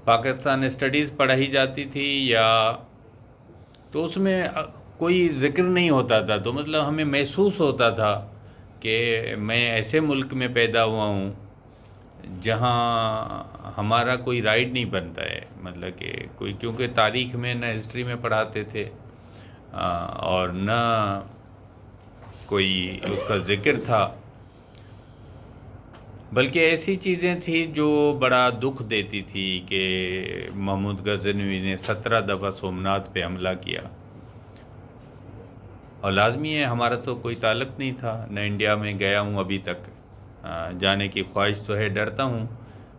Pakistan studies پڑھائی جاتی تھی یا تو اس میں کوئی ذکر نہیں ہوتا تھا، تو مطلب ہمیں محسوس ہوتا تھا کہ میں ایسے ملک میں پیدا ہوا ہوں جہاں ہمارا کوئی رائٹ نہیں بنتا ہے، مطلب کہ کوئی، کیونکہ تاریخ میں نہ ہسٹری میں پڑھاتے تھے اور نہ کوئی اس کا ذکر تھا، بلکہ ایسی چیزیں تھیں جو بڑا دکھ دیتی تھی کہ محمود غزنوی نے 17 دفعہ سومناتھ پہ حملہ کیا، اور لازمی ہے ہمارا تو کوئی تعلق نہیں تھا، نہ انڈیا میں گیا ہوں ابھی تک، جانے کی خواہش تو ہے، ڈرتا ہوں۔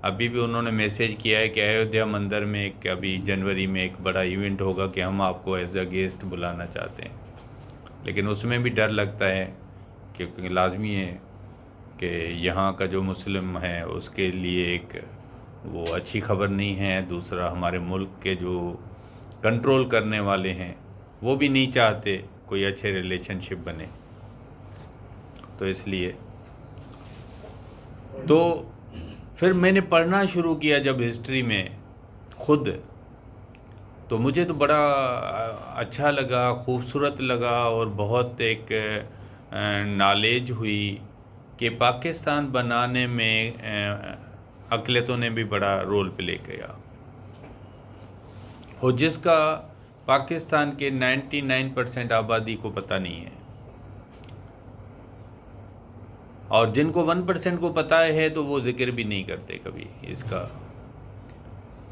ابھی بھی انہوں نے میسیج کیا ہے کہ ایودھیا مندر میں ایک ابھی جنوری میں ایک بڑا ایونٹ ہوگا کہ ہم آپ کو ایز اے گیسٹ بلانا چاہتے ہیں، لیکن اس میں بھی ڈر لگتا ہے کیونکہ لازمی ہے کہ یہاں کا جو مسلم ہے اس کے لیے ایک وہ اچھی خبر نہیں ہے، دوسرا ہمارے ملک کے جو کنٹرول کرنے والے ہیں وہ بھی نہیں چاہتے کوئی اچھے ریلیشن شپ بنے، تو اس لیے تو پھر میں نے پڑھنا شروع کیا جب ہسٹری میں خود، تو مجھے تو بڑا اچھا لگا، خوبصورت لگا، اور بہت ایک نالج ہوئی کہ پاکستان بنانے میں اقلیتوں نے بھی بڑا رول پلے کیا، اور جس کا پاکستان کے 99% آبادی کو پتہ نہیں ہے، اور جن کو 1% کو پتہ ہے تو وہ ذکر بھی نہیں کرتے کبھی اس کا۔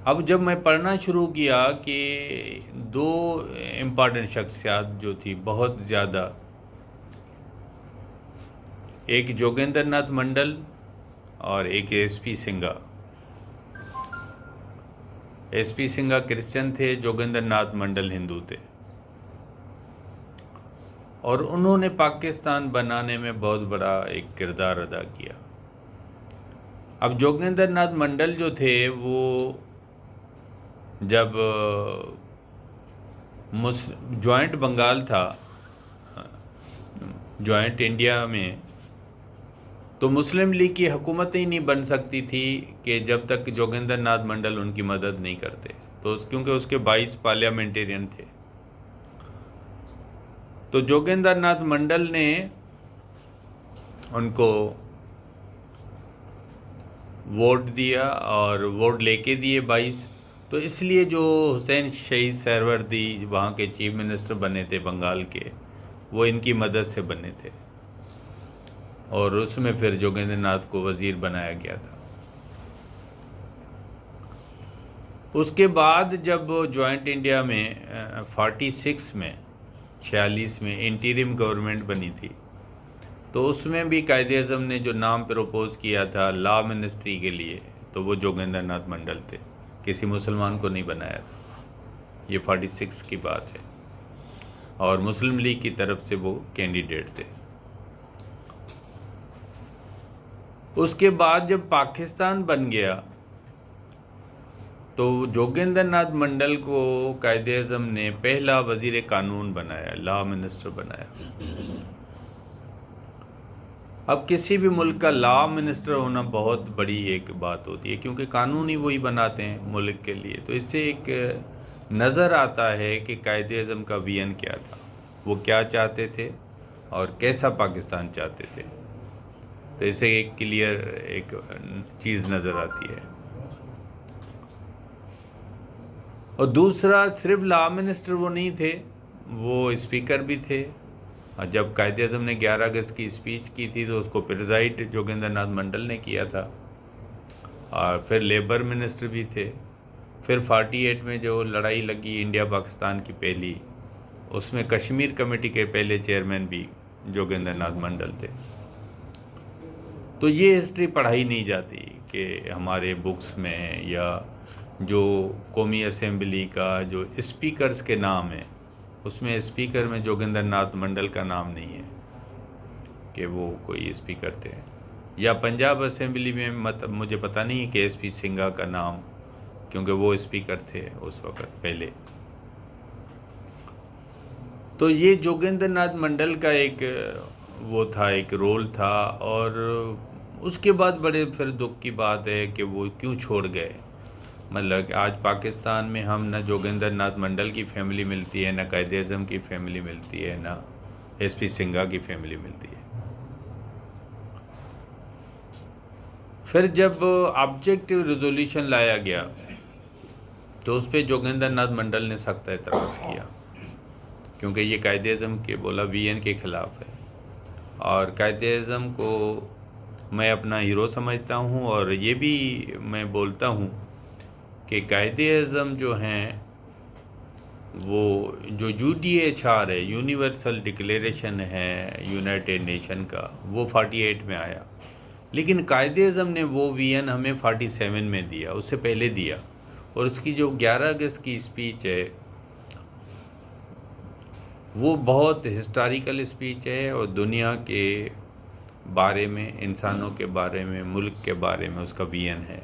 اب جب میں پڑھنا شروع کیا کہ دو امپارٹنٹ شخصیات جو تھی بہت زیادہ، ایک جوگیندر ناتھ منڈل اور ایک S P Singha. S P Singha Christian تھے، جوگیندر ناتھ منڈل ہندو تھے، اور انہوں نے پاکستان بنانے میں بہت بڑا ایک کردار ادا کیا۔ اب جوگیندر ناتھ منڈل جو تھے وہ جب جوائنٹ بنگال تھا، جوائنٹ انڈیا میں، تو مسلم لیگ کی حکومت ہی نہیں بن سکتی تھی کہ جب تک جوگیندر ناتھ منڈل ان کی مدد نہیں کرتے، تو کیونکہ اس کے 22 پارلیمنٹیرین تھے، تو جوگیندر ناتھ منڈل نے ان کو ووٹ دیا اور ووٹ لے کے دیے 22، تو اس لیے جو حسین شہید سہروردی وہاں کے چیف منسٹر بنے تھے بنگال کے، وہ ان کی مدد سے بنے تھے، اور اس میں پھر جوگیندر ناتھ کو وزیر بنایا گیا تھا۔ اس کے بعد جب جوائنٹ انڈیا میں 46 میں 46 میں انٹیرم گورنمنٹ بنی تھی، تو اس میں بھی قائد اعظم نے جو نام پروپوز کیا تھا لا منسٹری کے لیے، تو وہ جوگیندر ناتھ منڈل تھے، کسی مسلمان کو نہیں بنایا تھا، یہ 46 کی بات ہے، اور مسلم لیگ کی طرف سے وہ کینڈیڈیٹ تھے۔ اس کے بعد جب پاکستان بن گیا تو جوگیندر ناتھ منڈل کو قائد اعظم نے پہلا وزیر قانون بنایا، لا منسٹر بنایا۔ اب کسی بھی ملک کا لا منسٹر ہونا بہت بڑی ایک بات ہوتی ہے، کیونکہ قانون ہی وہی بناتے ہیں ملک کے لیے، تو اس سے ایک نظر آتا ہے کہ قائد اعظم کا ویژن کیا تھا، وہ کیا چاہتے تھے اور کیسا پاکستان چاہتے تھے، تو اسے ایک کلیئر ایک چیز نظر آتی ہے۔ اور دوسرا، صرف لا منسٹر وہ نہیں تھے، وہ اسپیکر بھی تھے، اور جب قائد اعظم نے 11 اگست کی اسپیچ کی تھی تو اس کو پریزائڈ جوگیندر ناتھ منڈل نے کیا تھا، اور پھر لیبر منسٹر بھی تھے۔ پھر 48 میں جو لڑائی لگی انڈیا پاکستان کی پہلی، اس میں کشمیر کمیٹی کے پہلے چیئرمین بھی جوگیندر ناتھ منڈل تھے۔ تو یہ ہسٹری پڑھائی نہیں جاتی کہ ہمارے بکس میں، یا جو قومی اسمبلی کا جو اسپیکرز کے نام ہیں اس میں اسپیکر میں جوگیندر ناتھ منڈل کا نام نہیں ہے کہ وہ کوئی اسپیکر تھے، یا پنجاب اسمبلی میں مجھے پتہ نہیں کہ ایس پی سنگھا کا نام، کیونکہ وہ اسپیکر تھے اس وقت پہلے۔ تو یہ جوگیندر ناتھ منڈل کا ایک وہ تھا، ایک رول تھا، اور اس کے بعد بڑے پھر دکھ کی بات ہے کہ وہ کیوں چھوڑ گئے۔ مطلب کہ آج پاکستان میں ہم نہ جوگیندر ناتھ منڈل کی فیملی ملتی ہے، نہ قائد اعظم کی فیملی ملتی ہے، نہ ایس پی سنگھا کی فیملی ملتی ہے۔ پھر جب آبجیکٹیو ریزولوشن لایا گیا تو اس پہ جوگیندر ناتھ منڈل نے سخت اعتراض کیا، کیونکہ یہ قائد اعظم کے بولا وی این کے خلاف ہے، اور قائد اعظم کو میں اپنا ہیرو سمجھتا ہوں، اور یہ بھی میں بولتا ہوں کہ قائد اعظم جو ہیں وہ جو UDHR ہے، یونیورسل ڈکلیریشن ہے یونائٹڈ نیشن کا، وہ 48 میں آیا، لیکن قائد اعظم نے وہ وی این ہمیں 47 میں دیا، اس سے پہلے دیا، اور اس کی جو 11 اگست کی اسپیچ ہے وہ بہت ہسٹوریکل اسپیچ ہے، اور دنیا کے بارے میں، انسانوں کے بارے میں، ملک کے بارے میں اس کا وی این ہے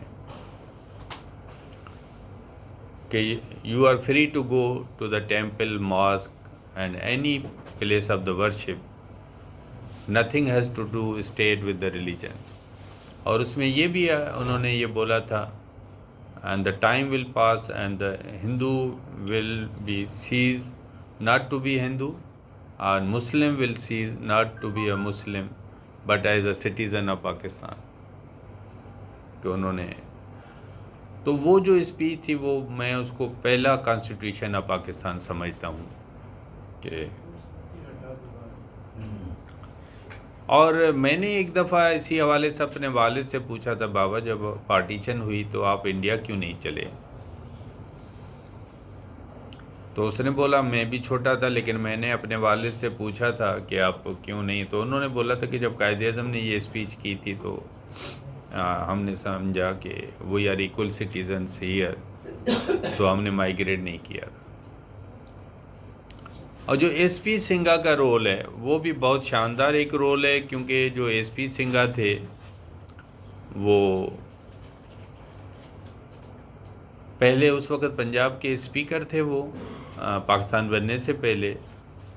کہ you are free to go to the temple, mosque and any place of the worship, nothing has to do state with the religion. اور اس میں یہ بھی انہوں نے یہ بولا تھا، and the time will pass and the Hindu will be cease not to be Hindu, and Muslim will cease not to be a Muslim but as a citizen of Pakistan۔ کہ انہوں نے تو وہ جو اسپیچ تھی وہ میں اس کو پہلا کانسٹیٹیوشن آف پاکستان سمجھتا ہوں کہ، اور میں نے ایک دفعہ اسی حوالے سے اپنے والد سے پوچھا تھا، بابا جب پارٹیشن ہوئی تو آپ انڈیا کیوں نہیں چلے؟ تو اس نے بولا، میں بھی چھوٹا تھا لیکن میں نے اپنے والد سے پوچھا تھا کہ آپ کیوں نہیں، تو انہوں نے بولا تھا کہ جب قائد اعظم نے یہ اسپیچ کی تھی تو ہم نے سمجھا کہ we are equal citizens here, تو ہم نے مائیگریٹ نہیں کیا تھا۔ اور جو ایس پی سنگھا کا رول ہے وہ بھی بہت شاندار ایک رول ہے، کیونکہ جو ایس پی سنگھا تھے وہ پہلے اس وقت پنجاب کے اسپیکر تھے، وہ پاکستان بننے سے پہلے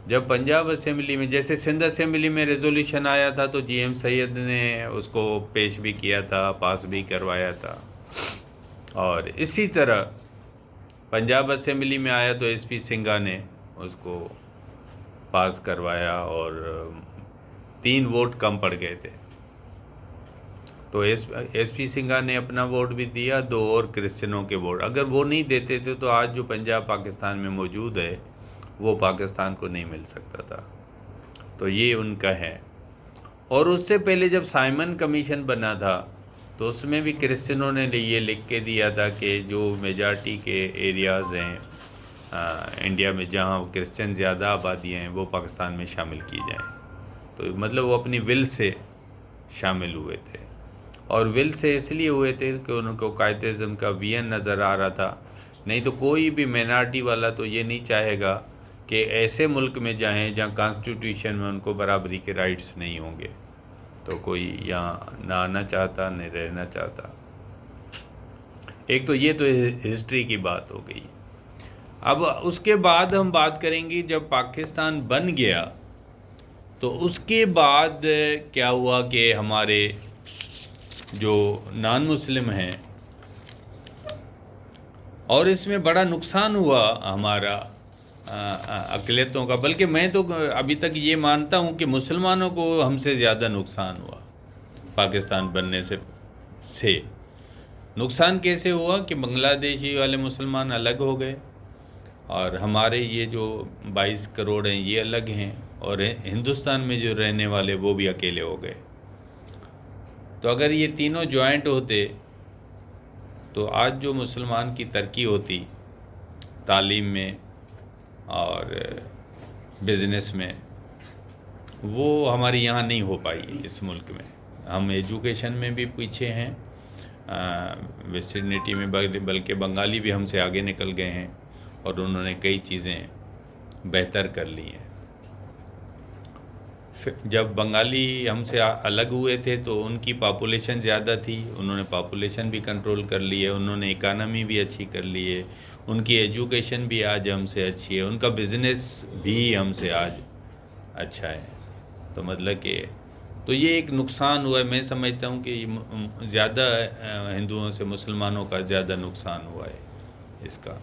جب پنجاب اسمبلی میں، جیسے سندھ اسمبلی میں ریزولوشن آیا تھا تو جی ایم سید نے اس کو پیش بھی کیا تھا، پاس بھی کروایا تھا، اور اسی طرح پنجاب اسمبلی میں آیا تو ایس پی سنگھا نے اس کو پاس کروایا، اور 3 ووٹ کم پڑ گئے تھے، تو ایس پی سنگھا نے اپنا ووٹ بھی دیا، 2 اور کرسچنوں کے ووٹ، اگر وہ نہیں دیتے تھے تو آج جو پنجاب پاکستان میں موجود ہے وہ پاکستان کو نہیں مل سکتا تھا، تو یہ ان کا ہے۔ اور اس سے پہلے جب سائمن کمیشن بنا تھا تو اس میں بھی کرسچنوں نے یہ لکھ کے دیا تھا کہ جو میجارٹی کے ایریاز ہیں انڈیا میں جہاں کرسچن زیادہ آبادی ہیں وہ پاکستان میں شامل کی جائیں، تو مطلب وہ اپنی ول سے شامل ہوئے تھے، اور ول سے اس لیے ہوئے تھے کہ ان کو قائد اعظم کا وی این نظر آ رہا تھا، نہیں تو کوئی بھی مینارٹی والا تو یہ نہیں چاہے گا کہ ایسے ملک میں جائیں جہاں کانسٹیٹیوشن میں ان کو برابری کے رائٹس نہیں ہوں گے، تو کوئی یہاں نہ آنا چاہتا نہ رہنا چاہتا۔ ایک تو یہ تو ہسٹری کی بات ہو گئی۔ اب اس کے بعد ہم بات کریں گے جب پاکستان بن گیا تو اس کے بعد کیا ہوا کہ ہمارے جو نان مسلم ہیں، اور اس میں بڑا نقصان ہوا ہمارا اقلیتوں کا، بلکہ میں تو ابھی تک یہ مانتا ہوں کہ مسلمانوں کو ہم سے زیادہ نقصان ہوا پاکستان بننے سے۔ نقصان کیسے ہوا کہ بنگلہ دیشی والے مسلمان الگ ہو گئے، اور ہمارے یہ جو 22 کروڑ ہیں یہ الگ ہیں، اور ہندوستان میں جو رہنے والے وہ بھی اکیلے ہو گئے۔ تو اگر یہ تینوں جوائنٹ ہوتے تو آج جو مسلمان کی ترقی ہوتی تعلیم میں اور بزنس میں، وہ ہماری یہاں نہیں ہو پائی اس ملک میں۔ ہم ایجوکیشن میں بھی پیچھے ہیں ویسٹرنٹی میں، بلکہ بنگالی بھی ہم سے آگے نکل گئے ہیں، اور انہوں نے کئی چیزیں بہتر کر لی ہیں۔ جب بنگالی ہم سے الگ ہوئے تھے تو ان کی پاپولیشن زیادہ تھی، انہوں نے پاپولیشن بھی کنٹرول کر لی ہے، انہوں نے اکانومی بھی اچھی کر لی ہے، ان کی ایجوکیشن بھی آج ہم سے اچھی ہے، ان کا بزنس بھی ہم سے آج اچھا ہے۔ تو مطلب کہ تو یہ ایک نقصان ہوا ہے. میں سمجھتا ہوں کہ یہ زیادہ ہندوؤں سے مسلمانوں کا زیادہ نقصان ہوا ہے اس کا.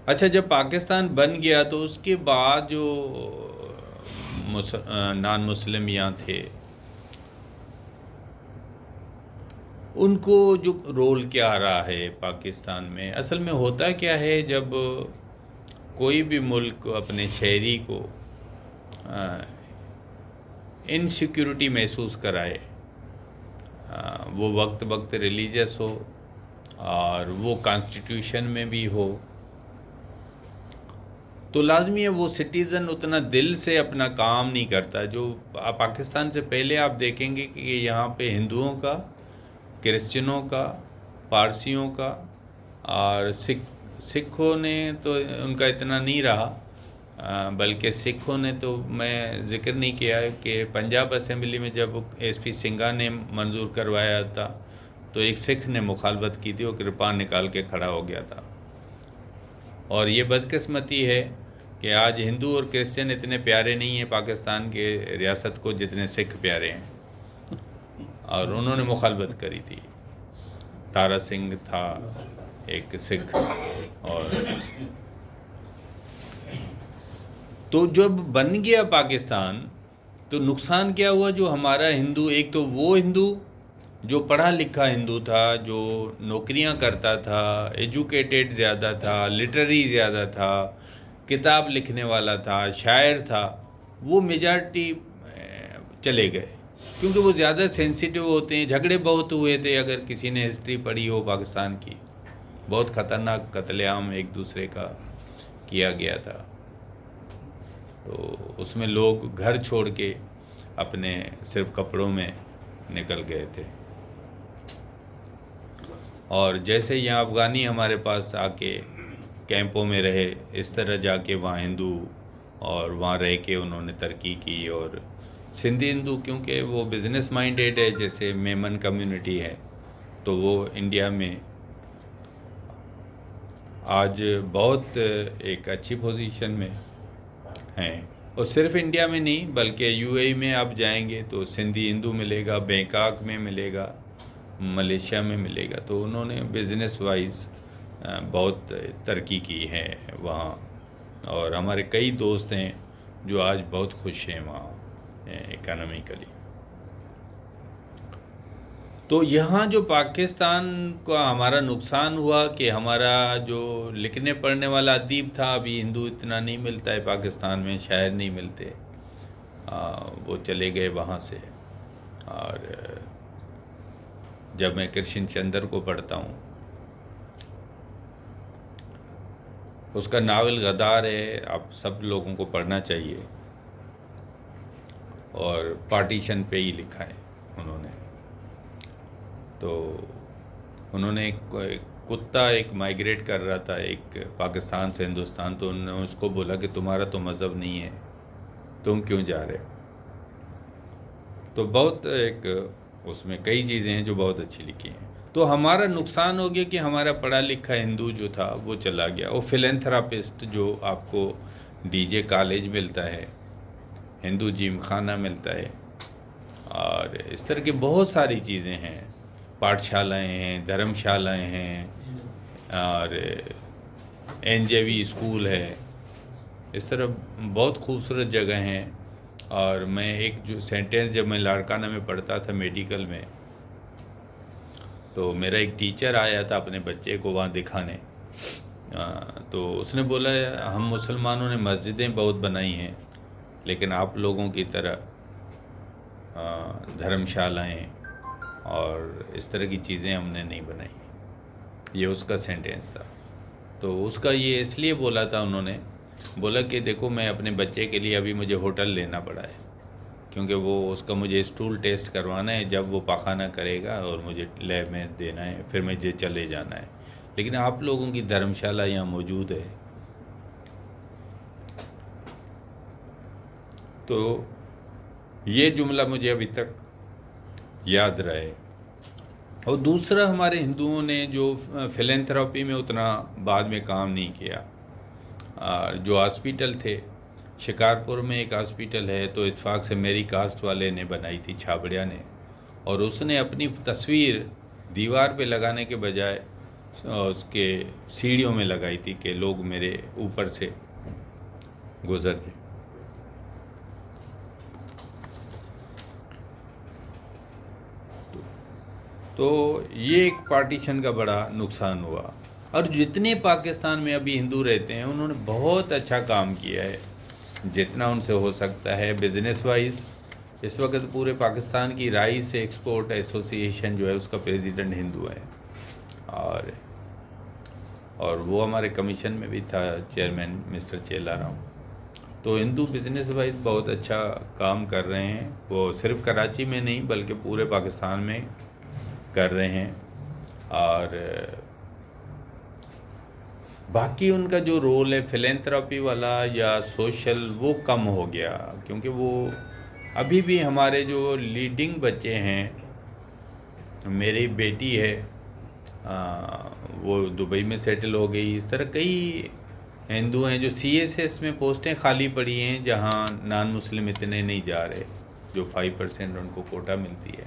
اچھا، جب پاکستان بن گیا تو اس کے بعد جو نان مسلم یہاں تھے ان کو جو رول کیا رہا ہے پاکستان میں، اصل میں ہوتا کیا ہے جب کوئی بھی ملک اپنے شہری کو انسیکیورٹی محسوس کرائے، وہ وقت وقت ریلیجس ہو اور وہ کانسٹیٹیوشن میں بھی ہو، تو لازمی ہے وہ سٹیزن اتنا دل سے اپنا کام نہیں کرتا. جو پاکستان سے پہلے آپ دیکھیں گے کہ یہاں پہ ہندوؤں کا، کرسچنوں کا، پارسیوں کا اور سکھوں نے تو ان کا اتنا نہیں رہا، بلکہ سکھوں نے تو میں ذکر نہیں کیا ہے کہ پنجاب اسمبلی میں جب ایس پی سنگھا نے منظور کروایا تھا تو ایک سکھ نے مخالفت کی تھی، وہ کرپان نکال کے کھڑا ہو گیا تھا. اور یہ بدقسمتی ہے کہ آج ہندو اور کرسچن اتنے پیارے نہیں ہیں پاکستان کے ریاست کو جتنے سکھ پیارے ہیں، اور انہوں نے مخالفت کری تھی. تارا سنگھ تھا ایک سکھ. اور تو جب بن گیا پاکستان تو نقصان کیا ہوا؟ جو ہمارا ہندو، ایک تو وہ ہندو جو پڑھا لکھا ہندو تھا، جو نوکریاں کرتا تھا، ایجوکیٹڈ زیادہ تھا، لٹری زیادہ تھا، کتاب لکھنے والا تھا، شاعر تھا، وہ میجارٹی چلے گئے کیونکہ وہ زیادہ سینسیٹیو ہوتے ہیں. جھگڑے بہت ہوئے تھے، اگر کسی نے ہسٹری پڑھی ہو پاکستان کی، بہت خطرناک قتل عام ایک دوسرے کا کیا گیا تھا. تو اس میں لوگ گھر چھوڑ کے اپنے صرف کپڑوں میں نکل گئے تھے. اور جیسے یہاں افغانی ہمارے پاس آ کے کیمپوں میں رہے، اس طرح جا کے وہاں ہندو اور وہاں رہ کے انہوں نے ترقی کی. اور سندھی ہندو کیونکہ وہ بزنس مائنڈیڈ ہے، جیسے میمن کمیونٹی ہے، تو وہ انڈیا میں آج بہت ایک اچھی پوزیشن میں ہیں. اور صرف انڈیا میں نہیں بلکہ یو اے میں آپ جائیں گے تو سندھی ہندو ملے گا، بینکاک میں ملے گا، ملیشیا میں ملے گا. تو انہوں نے بزنس وائز بہت ترقی کی ہے وہاں. اور ہمارے کئی دوست ہیں جو آج بہت خوش ہیں وہاں اکانومیکلی. تو یہاں جو پاکستان کا ہمارا نقصان ہوا کہ ہمارا جو لکھنے پڑھنے والا ادیب تھا، ابھی ہندو اتنا نہیں ملتا ہے پاکستان میں، شاعر نہیں ملتے، وہ چلے گئے وہاں سے. اور جب میں کرشن چندر کو پڑھتا ہوں، اس کا ناول غدار ہے، آپ سب لوگوں کو پڑھنا چاہیے. اور پارٹیشن پہ ہی لکھا ہے انہوں نے. تو انہوں نے ایک کتا ایک مائیگریٹ کر رہا تھا ایک پاکستان سے ہندوستان، تو انہوں نے اس کو بولا کہ تمہارا تو مذہب نہیں ہے، تم کیوں جا رہے ہو؟ تو بہت ایک اس میں کئی چیزیں ہیں جو بہت اچھی لکھی ہیں. تو ہمارا نقصان ہو گیا کہ ہمارا پڑھا لکھا ہندو جو تھا وہ چلا گیا. وہ فلینتھراپسٹ جو آپ کو ڈی جے کالج ملتا ہے، ہندو جیم خانہ ملتا ہے، اور اس طرح کی بہت ساری چیزیں ہیں، پاٹھ شالائیں ہیں، دھرم شالائیں ہیں، اور این جے وی اسکول ہے. اس طرح بہت خوبصورت جگہ ہیں. اور میں ایک جو سینٹینس جب میں لاڑکانہ میں پڑھتا تھا میڈیکل میں، تو میرا ایک ٹیچر آیا تھا اپنے بچے کو وہاں دکھانے. تو اس نے بولا ہم مسلمانوں نے مسجدیں بہت بنائی ہیں لیکن آپ لوگوں کی طرح دھرم شالائیں اور اس طرح کی چیزیں ہم نے نہیں بنائی. یہ اس کا سینٹینس تھا. تو اس کا یہ اس لیے بولا تھا، انہوں نے بولا کہ دیکھو میں اپنے بچے کے لیے ابھی مجھے ہوٹل لینا پڑا ہے کیونکہ وہ اس کا مجھے اسٹول ٹیسٹ کروانا ہے، جب وہ پاخانہ کرے گا اور مجھے لیب میں دینا ہے، پھر مجھے چلے جانا ہے. لیکن آپ لوگوں کی دھرم شالہ یہاں موجود ہے. تو یہ جملہ مجھے ابھی تک یاد رہے. اور دوسرا ہمارے ہندوؤں نے جو فلینتھراپی میں اتنا بعد میں کام نہیں کیا، جو ہاسپیٹل تھے شکارپور میں ایک ہاسپیٹل ہے تو اتفاق سے میری کاسٹ والے نے بنائی تھی، چھابڑیا نے، اور اس نے اپنی تصویر دیوار پہ لگانے کے بجائے اس کے سیڑھیوں میں لگائی تھی کہ لوگ میرے اوپر سے گزر جائیں۔ تو یہ ایک پارٹیشن کا بڑا نقصان ہوا، اور جتنے پاکستان میں ابھی ہندو رہتے ہیں انہوں نے بہت اچھا کام کیا ہے جتنا ان سے ہو سکتا ہے بزنس وائز۔ اس وقت پورے پاکستان کی رائس ایکسپورٹ ایسوسی ایشن جو ہے اس کا پریزیڈنٹ ہندو ہے، اور وہ ہمارے کمیشن میں بھی تھا چیئرمین مسٹر چیلا رام۔ تو ہندو بزنس وائز بہت اچھا کام کر رہے ہیں، وہ صرف کراچی میں نہیں بلکہ پورے پاکستان میں کر رہے ہیں۔ اور باقی ان کا جو رول ہے فلینتھراپی والا یا سوشل، وہ کم ہو گیا، کیونکہ وہ ابھی بھی ہمارے جو لیڈنگ بچے ہیں، میری بیٹی ہے وہ دبئی میں سیٹل ہو گئی، اس طرح کئی ہندو ہیں جو سی ایس ایس میں پوسٹیں خالی پڑی ہیں جہاں نان مسلم اتنے نہیں جا رہے، جو 5% ان کو کوٹا ملتی ہے۔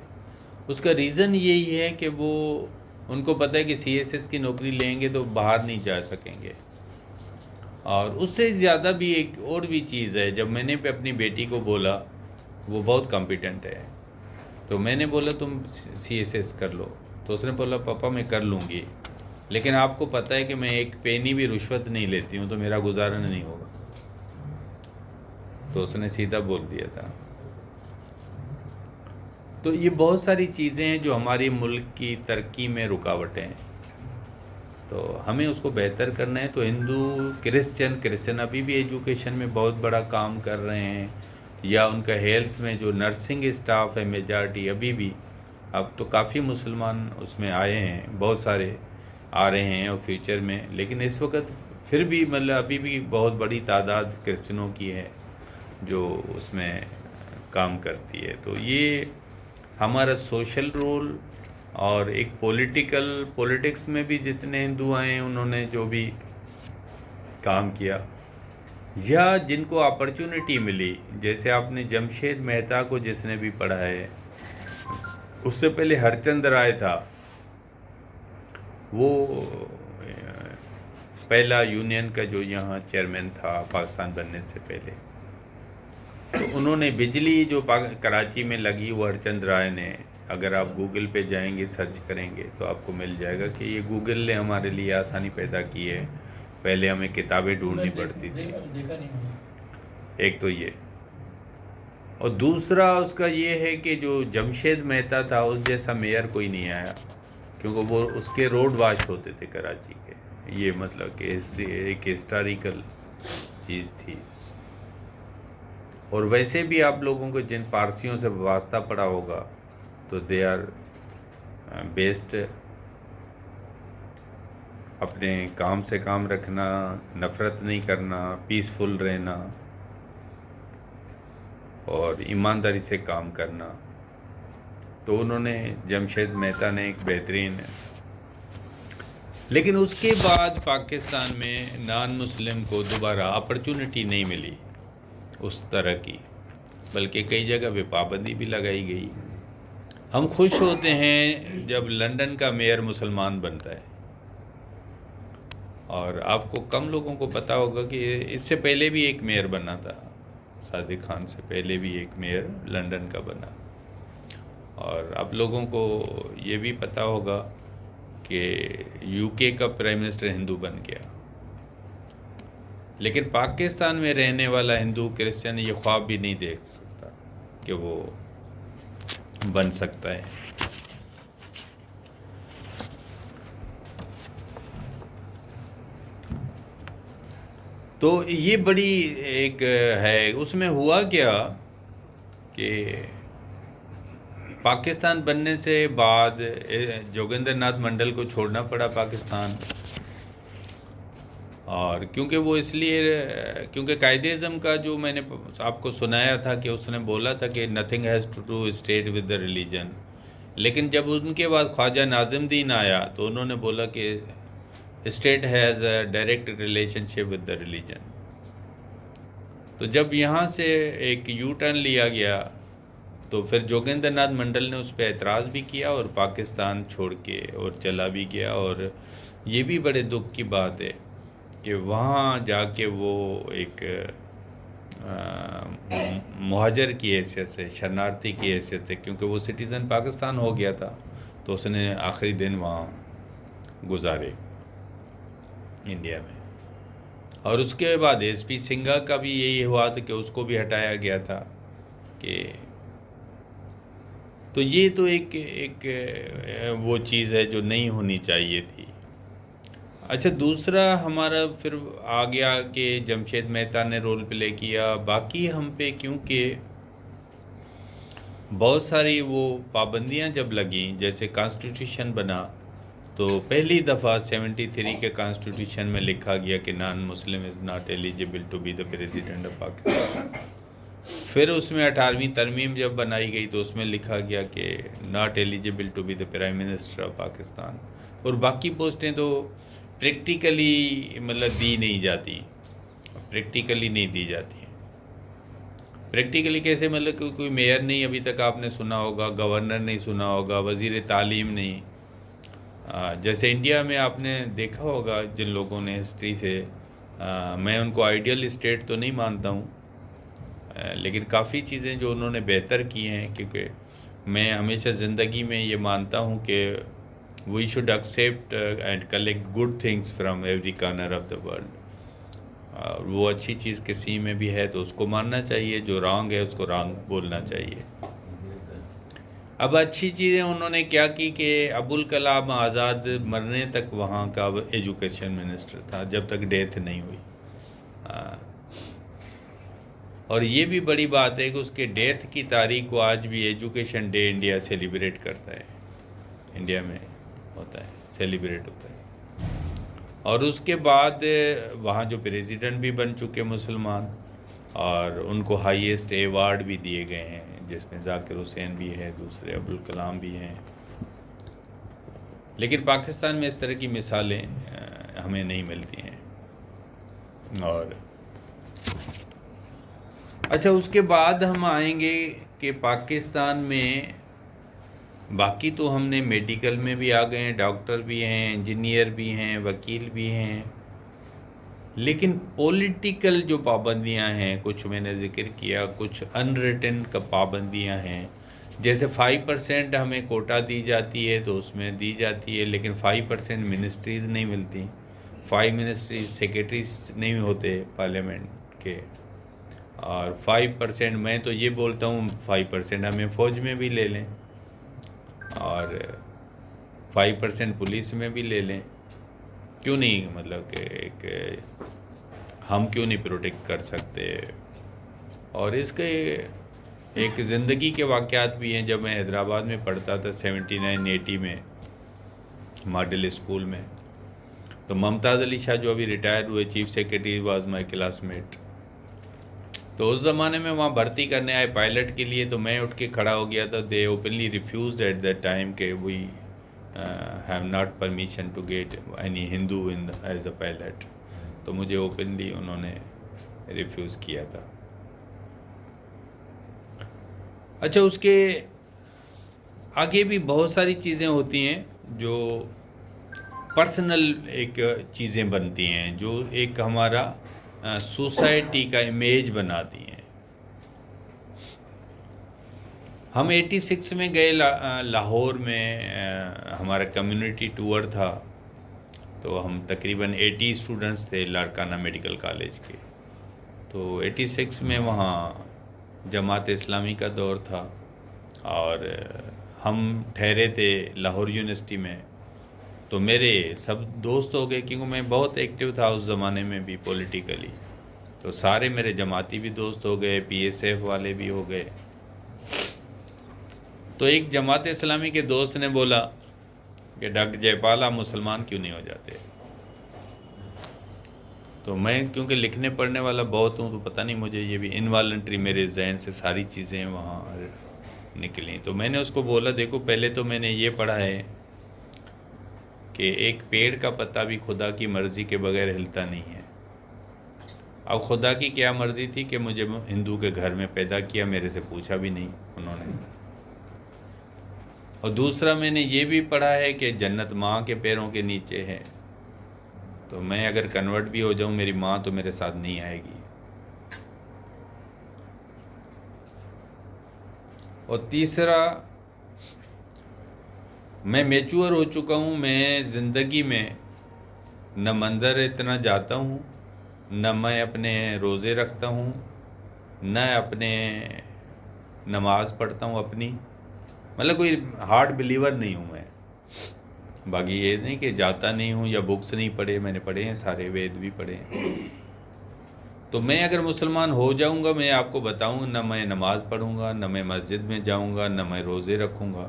اس کا ریزن یہی ہے کہ وہ ان کو پتہ ہے کہ سی ایس ایس کی نوکری لیں گے تو باہر نہیں جا سکیں گے۔ اور اس سے زیادہ بھی ایک اور بھی چیز ہے، جب میں نے اپنی بیٹی کو بولا، وہ بہت کمپیٹنٹ ہے، تو میں نے بولا تم سی ایس ایس کر لو، تو اس نے بولا پاپا میں کر لوں گی، لیکن آپ کو پتہ ہے کہ میں ایک پینی بھی رشوت نہیں لیتی ہوں تو میرا گزارا نہیں ہوگا۔ تو اس نے سیدھا بول دیا تھا۔ تو یہ بہت ساری چیزیں ہیں جو ہماری ملک کی ترقی میں رکاوٹیں ہیں، تو ہمیں اس کو بہتر کرنا ہے۔ تو ہندو کرسچن ابھی بھی ایجوکیشن میں بہت بڑا کام کر رہے ہیں، یا ان کا ہیلتھ میں جو نرسنگ اسٹاف ہے میجارٹی ابھی بھی، اب تو کافی مسلمان اس میں آئے ہیں، بہت سارے آ رہے ہیں اور فیوچر میں، لیکن اس وقت پھر بھی مطلب ابھی بھی بہت بڑی تعداد کرسچنوں کی ہے جو اس میں کام کرتی ہے۔ تو یہ ہمارا سوشل رول، اور ایک پولیٹکس میں بھی جتنے ہندو آئے ہیں انہوں نے جو بھی کام کیا، یا جن کو اپرچونٹی ملی، جیسے آپ نے جمشید مہتا کو جس نے بھی پڑھا ہے، اس سے پہلے ہرچند رائے تھا، وہ پہلا یونین کا جو یہاں چیئرمین تھا پاکستان بننے سے پہلے، تو انہوں نے بجلی جو کراچی میں لگی وہ ہرچند رائے نے، اگر آپ گوگل پہ جائیں گے سرچ کریں گے تو آپ کو مل جائے گا کہ یہ گوگل نے ہمارے لیے آسانی پیدا کی ہے، پہلے ہمیں کتابیں ڈھونڈنی پڑتی تھی۔ ایک تو یہ، اور دوسرا اس کا یہ ہے کہ جو جمشید مہتا تھا اس جیسا میئر کوئی نہیں آیا، کیونکہ وہ اس کے روڈ واش ہوتے تھے کراچی کے، یہ مطلب کہ ایک ہسٹوریکل چیز تھی۔ اور ویسے بھی آپ لوگوں کو جن پارسیوں سے واسطہ پڑا ہوگا تو دے آر بیسٹ، اپنے کام سے کام رکھنا، نفرت نہیں کرنا، پیسفل رہنا اور ایمانداری سے کام کرنا۔ تو انہوں نے جمشید مہتا نے ایک بہترین، لیکن اس کے بعد پاکستان میں نان مسلم کو دوبارہ اپرچونٹی نہیں ملی اس طرح کی، بلکہ کئی جگہ پہ پابندی بھی لگائی گئی۔ ہم خوش ہوتے ہیں جب لندن کا میئر مسلمان بنتا ہے، اور آپ کو کم لوگوں کو پتہ ہوگا کہ اس سے پہلے بھی ایک میئر بنا تھا، صادق خان سے پہلے بھی ایک میئر لندن کا بنا، اور آپ لوگوں کو یہ بھی پتہ ہوگا کہ یو کے کا پرائم منسٹر ہندو بن گیا، لیکن پاکستان میں رہنے والا ہندو کرسچن یہ خواب بھی نہیں دیکھ سکتا کہ وہ بن سکتا ہے۔ تو یہ بڑی ایک ہے، اس میں ہوا کیا کہ پاکستان بننے سے بعد جوگندر ناتھ منڈل کو چھوڑنا پڑا پاکستان، اور کیونکہ وہ اس لیے کیونکہ قائد اعظم کا جو میں نے آپ کو سنایا تھا کہ اس نے بولا تھا کہ nothing has to do state with the religion, لیکن جب ان کے بعد خواجہ ناظم دین آیا تو انہوں نے بولا کہ state has a direct relation ship with the religion. تو جب یہاں سے ایک یو ٹرن لیا گیا تو پھر جوگیندر ناتھ منڈل نے اس پہ اعتراض بھی کیا اور پاکستان چھوڑ کے اور چلا بھی گیا. اور یہ بھی بڑے دکھ کی بات ہے کہ وہاں جا کے وہ ایک مہاجر کی حیثیت سے، شرنارتی کی حیثیت سے، کیونکہ وہ سٹیزن پاکستان ہو گیا تھا تو اس نے آخری دن وہاں گزارے انڈیا میں. اور اس کے بعد ایس پی سنگھا کا بھی یہی ہوا تھا کہ اس کو بھی ہٹایا گیا تھا کہ تو یہ تو ایک وہ چیز ہے جو نہیں ہونی چاہیے تھی. اچھا دوسرا ہمارا پھر آ گیا کہ جمشید مہتا نے رول پلے کیا. باقی ہم پہ کیونکہ بہت ساری وہ پابندیاں جب لگیں، جیسے کانسٹیٹیوشن بنا تو پہلی دفعہ 73 کے کانسٹیٹیوشن میں لکھا گیا کہ non Muslim is not eligible to be the president of Pakistan. پھر اس میں 18ویں ترمیم جب بنائی گئی تو اس میں لکھا گیا کہ not eligible to be the prime minister of Pakistan. اور باقی پوسٹیں تو پریکٹیکلی مطلب دی نہیں جاتی، پریکٹیکلی نہیں دی جاتی ہیں. پریکٹیکلی کیسے؟ مطلب کوئی میئر نہیں ابھی تک آپ نے سنا ہوگا، گورنر نہیں سنا ہوگا، وزیر تعلیم نہیں. جیسے انڈیا میں آپ نے دیکھا ہوگا جن لوگوں نے ہسٹری سے، میں ان کو آئیڈیل اسٹیٹ تو نہیں مانتا ہوں، لیکن کافی چیزیں جو انہوں نے بہتر کی ہیں. کیونکہ میں ہمیشہ زندگی میں یہ مانتا ہوں کہ we should accept and collect good things from every corner of the world. اور وہ اچھی چیز کسی میں بھی ہے تو اس کو ماننا چاہیے، جو رانگ ہے اس کو رانگ بولنا چاہیے. اب اچھی چیزیں انہوں نے کیا کی کہ ابوالکلام آزاد مرنے تک وہاں کا ایجوکیشن منسٹر تھا جب تک ڈیتھ نہیں ہوئی. اور یہ بھی بڑی بات ہے کہ اس کے ڈیتھ کی تاریخ کو آج بھی ایجوکیشن ڈے انڈیا سیلیبریٹ کرتا ہے، انڈیا میں ہوتا ہے، سیلیبریٹ ہوتا ہے. اور اس کے بعد وہاں جو پریزیڈنٹ بھی بن چکے مسلمان، اور ان کو ہائیسٹ ایوارڈ بھی دیے گئے ہیں، جس میں ذاکر حسین بھی ہے، دوسرے ابوالکلام بھی ہیں. لیکن پاکستان میں اس طرح کی مثالیں ہمیں نہیں ملتی ہیں. اور اچھا اس کے بعد ہم آئیں گے کہ پاکستان میں باقی تو ہم نے میڈیکل میں بھی آ گئے ہیں، ڈاکٹر بھی ہیں، انجینئر بھی ہیں، وکیل بھی ہیں. لیکن پولیٹیکل جو پابندیاں ہیں، کچھ میں نے ذکر کیا، کچھ ان ریٹن کا پابندیاں ہیں. جیسے 5% ہمیں کوٹا دی جاتی ہے تو اس میں دی جاتی ہے، لیکن 5% منسٹریز نہیں ملتی. 5 منسٹریز سیکریٹریز نہیں ہوتے پارلیمنٹ کے. اور 5% میں تو یہ بولتا ہوں 5% ہمیں فوج میں بھی لے لیں اور 5% پولیس میں بھی لے لیں. کیوں نہیں؟ مطلب کہ ایک ہم کیوں نہیں پروٹیکٹ کر سکتے؟ اور اس کے ایک زندگی کے واقعات بھی ہیں. جب میں حیدرآباد میں پڑھتا تھا 79-80 میں ماڈل اسکول میں، تو ممتاز علی شاہ جو ابھی ریٹائر ہوئے chief secretary was my classmate. تو اس زمانے میں وہاں بھرتی کرنے آئے پائلٹ کے لیے، تو میں اٹھ کے کھڑا ہو گیا تھا. They openly refused at that time کہ we have not permission to get any Hindu as a pilot. تو مجھے اوپنلی انہوں نے ریفیوز کیا تھا. اچھا اس کے آگے بھی بہت ساری چیزیں ہوتی ہیں جو پرسنل ایک چیزیں بنتی ہیں، جو ایک ہمارا سوسائٹی کا امیج بناتی ہیں. ہم 86 میں گئے لاہور میں، ہمارا کمیونٹی ٹور تھا. تو ہم تقریباً 80 اسٹوڈنٹس تھے لاڑکانہ میڈیکل کالج کے. تو 86 میں وہاں جماعت اسلامی کا دور تھا اور ہم ٹھہرے تھے لاہور یونیورسٹی میں. تو میرے سب دوست ہو گئے، کیونکہ میں بہت ایکٹیو تھا اس زمانے میں بھی پولیٹیکلی. تو سارے میرے جماعتی بھی دوست ہو گئے، پی ایس ایف والے بھی ہو گئے. تو ایک جماعت اسلامی کے دوست نے بولا کہ ڈاکٹر جے پال آپ مسلمان کیوں نہیں ہو جاتے؟ تو میں کیونکہ لکھنے پڑھنے والا بہت ہوں، تو پتہ نہیں مجھے یہ بھی انوالنٹری میرے ذہن سے ساری چیزیں وہاں نکلیں. تو میں نے اس کو بولا دیکھو پہلے تو میں نے یہ پڑھا ہے کہ ایک پیڑ کا پتا بھی خدا کی مرضی کے بغیر ہلتا نہیں ہے. اب خدا کی کیا مرضی تھی کہ مجھے ہندو کے گھر میں پیدا کیا، میرے سے پوچھا بھی نہیں انہوں نے۔ اور دوسرا میں نے یہ بھی پڑھا ہے کہ جنت ماں کے پیروں کے نیچے ہے، تو میں اگر کنورٹ بھی ہو جاؤں میری ماں تو میرے ساتھ نہیں آئے گی۔ اور تیسرا، میں میچور ہو چکا ہوں، میں زندگی میں نہ مندر اتنا جاتا ہوں، نہ میں اپنے روزے رکھتا ہوں، نہ اپنے نماز پڑھتا ہوں اپنی، مطلب کوئی ہارڈ بلیور نہیں ہوں میں۔ باقی یہ نہیں کہ جاتا نہیں ہوں یا بکس نہیں پڑھے، میں نے پڑھے ہیں سارے، وید بھی پڑھے ہیں۔ تو میں اگر مسلمان ہو جاؤں گا، میں آپ کو بتاؤں، نہ میں نماز پڑھوں گا، نہ میں مسجد میں جاؤں گا، نہ میں روزے رکھوں گا،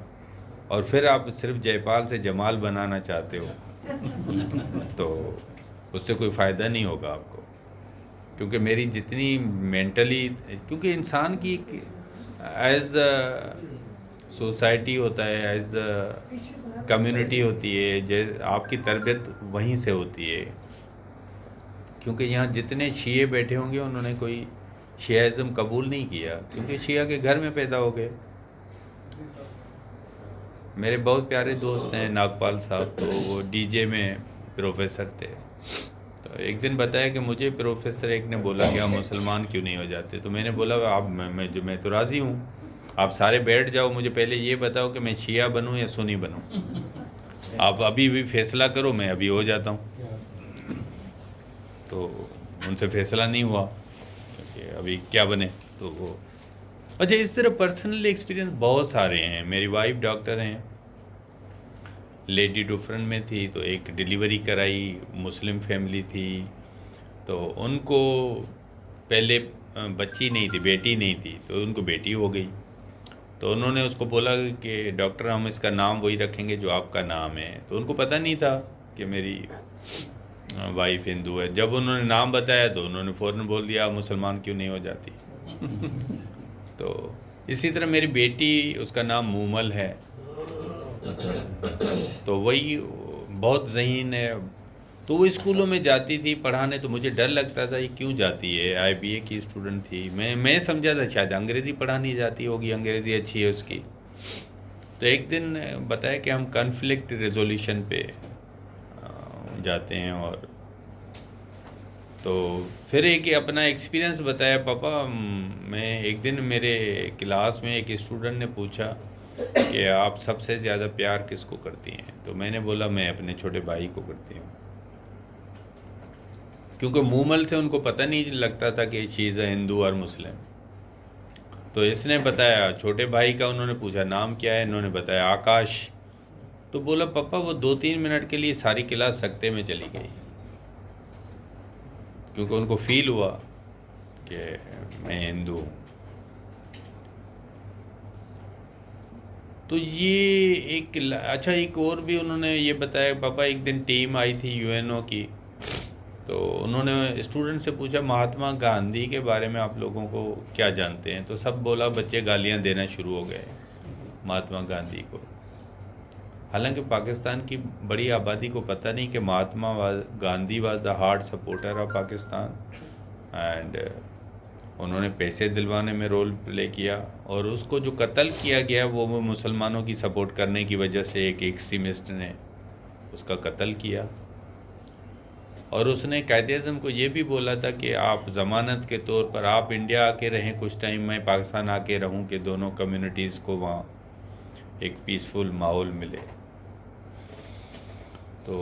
اور پھر آپ صرف جے پال سے جمال بنانا چاہتے ہو تو اس سے کوئی فائدہ نہیں ہوگا آپ کو، کیونکہ میری جتنی مینٹلی، کیونکہ انسان کی ایز دا سوسائٹی ہوتا ہے، ایز دا کمیونٹی ہوتی ہے، آپ کی تربیت وہیں سے ہوتی ہے۔ کیونکہ یہاں جتنے شیعہ بیٹھے ہوں گے انہوں نے کوئی شیعہ قبول نہیں کیا، کیونکہ شیعہ کے گھر میں پیدا ہو گئے۔ میرے بہت پیارے دوست ہیں ناگپال صاحب، تو وہ ڈی جے میں پروفیسر تھے، تو ایک دن بتایا کہ مجھے پروفیسر ایک نے بولا کہ آپ مسلمان کیوں نہیں ہو جاتے، تو میں نے بولا آپ میں تو راضی ہوں، آپ سارے بیٹھ جاؤ، مجھے پہلے یہ بتاؤ کہ میں شیعہ بنوں یا سنی بنوں، آپ ابھی بھی فیصلہ کرو، میں ابھی ہو جاتا ہوں۔ تو ان سے فیصلہ نہیں ہوا کہ ابھی کیا بنے، تو وہ اچھا اس طرح پرسنل ایکسپیرینس بہت سارے ہیں۔ میری وائف ڈاکٹر ہیں، لیڈی ڈفرن میں تھی، تو ایک ڈیلیوری کرائی، مسلم فیملی تھی، تو ان کو پہلے بچی نہیں تھی، بیٹی نہیں تھی، تو ان کو بیٹی ہو گئی، تو انہوں نے اس کو بولا کہ ڈاکٹر ہم اس کا نام وہی رکھیں گے جو آپ کا نام ہے، تو ان کو پتہ نہیں تھا کہ میری وائف ہندو ہے۔ جب انہوں نے نام بتایا تو انہوں نے فوراً بول دیا آپ مسلمان کیوں نہیں ہو جاتی۔ تو اسی طرح میری بیٹی، اس کا نام مومل ہے، تو وہی بہت ذہین ہے، تو وہ اسکولوں میں جاتی تھی پڑھانے، تو مجھے ڈر لگتا تھا یہ کیوں جاتی ہے، آئی بی اے کی اسٹوڈنٹ تھی، میں سمجھا تھا شاید انگریزی پڑھانی جاتی ہوگی، انگریزی اچھی ہے اس کی۔ تو ایک دن بتایا کہ ہم کنفلکٹ ریزولیوشن پہ جاتے ہیں، اور تو پھر ایک اپنا ایکسپیرینس بتایا، پاپا میں ایک دن میرے کلاس میں ایک اسٹوڈنٹ نے پوچھا کہ آپ سب سے زیادہ پیار کس کو کرتی ہیں، تو میں نے بولا میں اپنے چھوٹے بھائی کو کرتی ہوں، کیونکہ مومل سے ان کو پتہ نہیں لگتا تھا کہ چیز ہے ہندو اور مسلم۔ تو اس نے بتایا چھوٹے بھائی کا، انہوں نے پوچھا نام کیا ہے، انہوں نے بتایا آکاش، تو بولا پاپا وہ 2-3 منٹ کے لیے ساری کلاس سکتے میں چلی گئی، کیونکہ ان کو فیل ہوا کہ میں ہندو ہوں۔ تو یہ ایک اچھا ایک اور بھی انہوں نے یہ بتایا، پاپا ایک دن ٹیم آئی تھی یو این او کی، تو انہوں نے اسٹوڈنٹ سے پوچھا مہاتما گاندھی کے بارے میں آپ لوگوں کو کیا جانتے ہیں، تو سب بولا، بچے گالیاں دینا شروع ہو گئے مہاتما گاندھی کو، حالانکہ پاکستان کی بڑی آبادی کو پتہ نہیں کہ Mahatma Gandhi was the hard supporter of Pakistan, and انہوں نے پیسے دلوانے میں رول پلے کیا، اور اس کو جو قتل کیا گیا وہ مسلمانوں کی سپورٹ کرنے کی وجہ سے ایک ایکسٹریمسٹ نے اس کا قتل کیا، اور اس نے قائد اعظم کو یہ بھی بولا تھا کہ آپ ضمانت کے طور پر آپ انڈیا آ کے رہیں کچھ ٹائم، میں پاکستان آ کے رہوں، کہ دونوں کمیونٹیز کو وہاں ایک پیسفل ماحول ملے۔ تو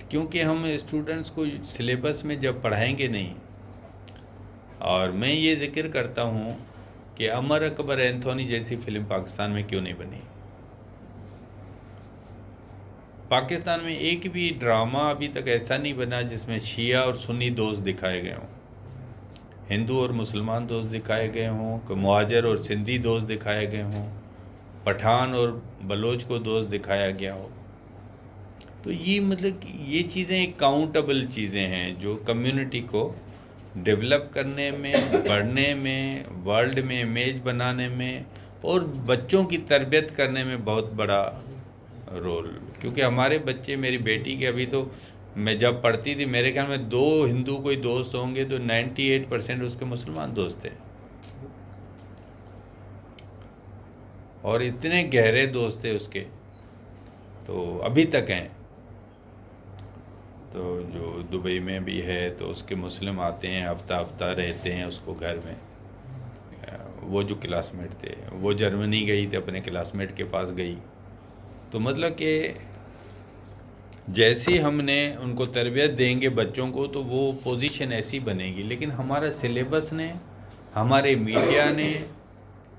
کیونکہ ہم اسٹوڈنٹس کو سلیبس میں جب پڑھائیں گے نہیں، اور میں یہ ذکر کرتا ہوں کہ عمر اکبر اینتھونی جیسی فلم پاکستان میں کیوں نہیں بنی؟ پاکستان میں ایک بھی ڈرامہ ابھی تک ایسا نہیں بنا جس میں شیعہ اور سنی دوست دکھائے گئے ہوں، ہندو اور مسلمان دوست دکھائے گئے ہوں، کہ مہاجر اور سندھی دوست دکھائے گئے ہوں، پٹھان اور بلوچ کو دوست دکھایا گیا ہو۔ تو یہ مطلب کہ یہ چیزیں ایک کاؤنٹیبل چیزیں ہیں جو کمیونٹی کو ڈیولپ کرنے میں، بڑھنے میں، ورلڈ میں امیج بنانے میں، اور بچوں کی تربیت کرنے میں بہت بڑا رول، کیونکہ ہمارے بچے، میری بیٹی کے ابھی تو میں جب پڑھتی تھی میرے خیال میں 2 ہندو کوئی دوست ہوں گے تو 98% اس کے مسلمان دوست تھے، اور اتنے گہرے دوست تھے اس کے، تو ابھی تک ہیں. تو جو دبئی میں بھی ہے تو اس کے مسلم آتے ہیں، ہفتہ ہفتہ رہتے ہیں اس کو گھر میں. وہ جو کلاس میٹ تھے، وہ جرمنی گئی تھی، اپنے کلاس میٹ کے پاس گئی. تو مطلب کہ جیسی ہم نے ان کو تربیت دیں گے بچوں کو تو وہ پوزیشن ایسی بنے گی. لیکن ہمارا سلیبس نے، ہمارے میڈیا نے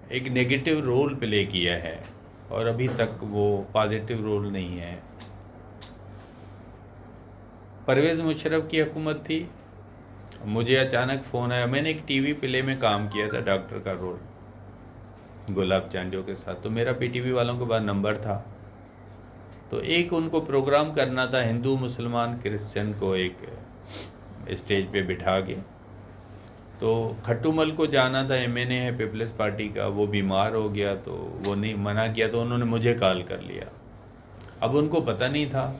ایک نیگیٹو رول پلے کیا ہے، اور ابھی تک وہ پازیٹیو رول نہیں ہے. پرویز مشرف کی حکومت تھی، مجھے اچانک فون آیا. میں نے ایک ٹی وی پلے میں کام کیا تھا، ڈاکٹر کا رول، گلاب چانڈیو کے ساتھ. تو میرا پی ٹی وی والوں کے بعد نمبر تھا، تو ایک ان کو پروگرام کرنا تھا، ہندو مسلمان کرسچن کو ایک اسٹیج پہ بٹھا کے. تو کھٹو مل کو جانا تھا، ایم این اے ہے پیپلز پارٹی کا، وہ بیمار ہو گیا تو وہ نہیں منع کیا، تو انہوں نے مجھے کال کر لیا. اب ان کو پتہ نہیں تھا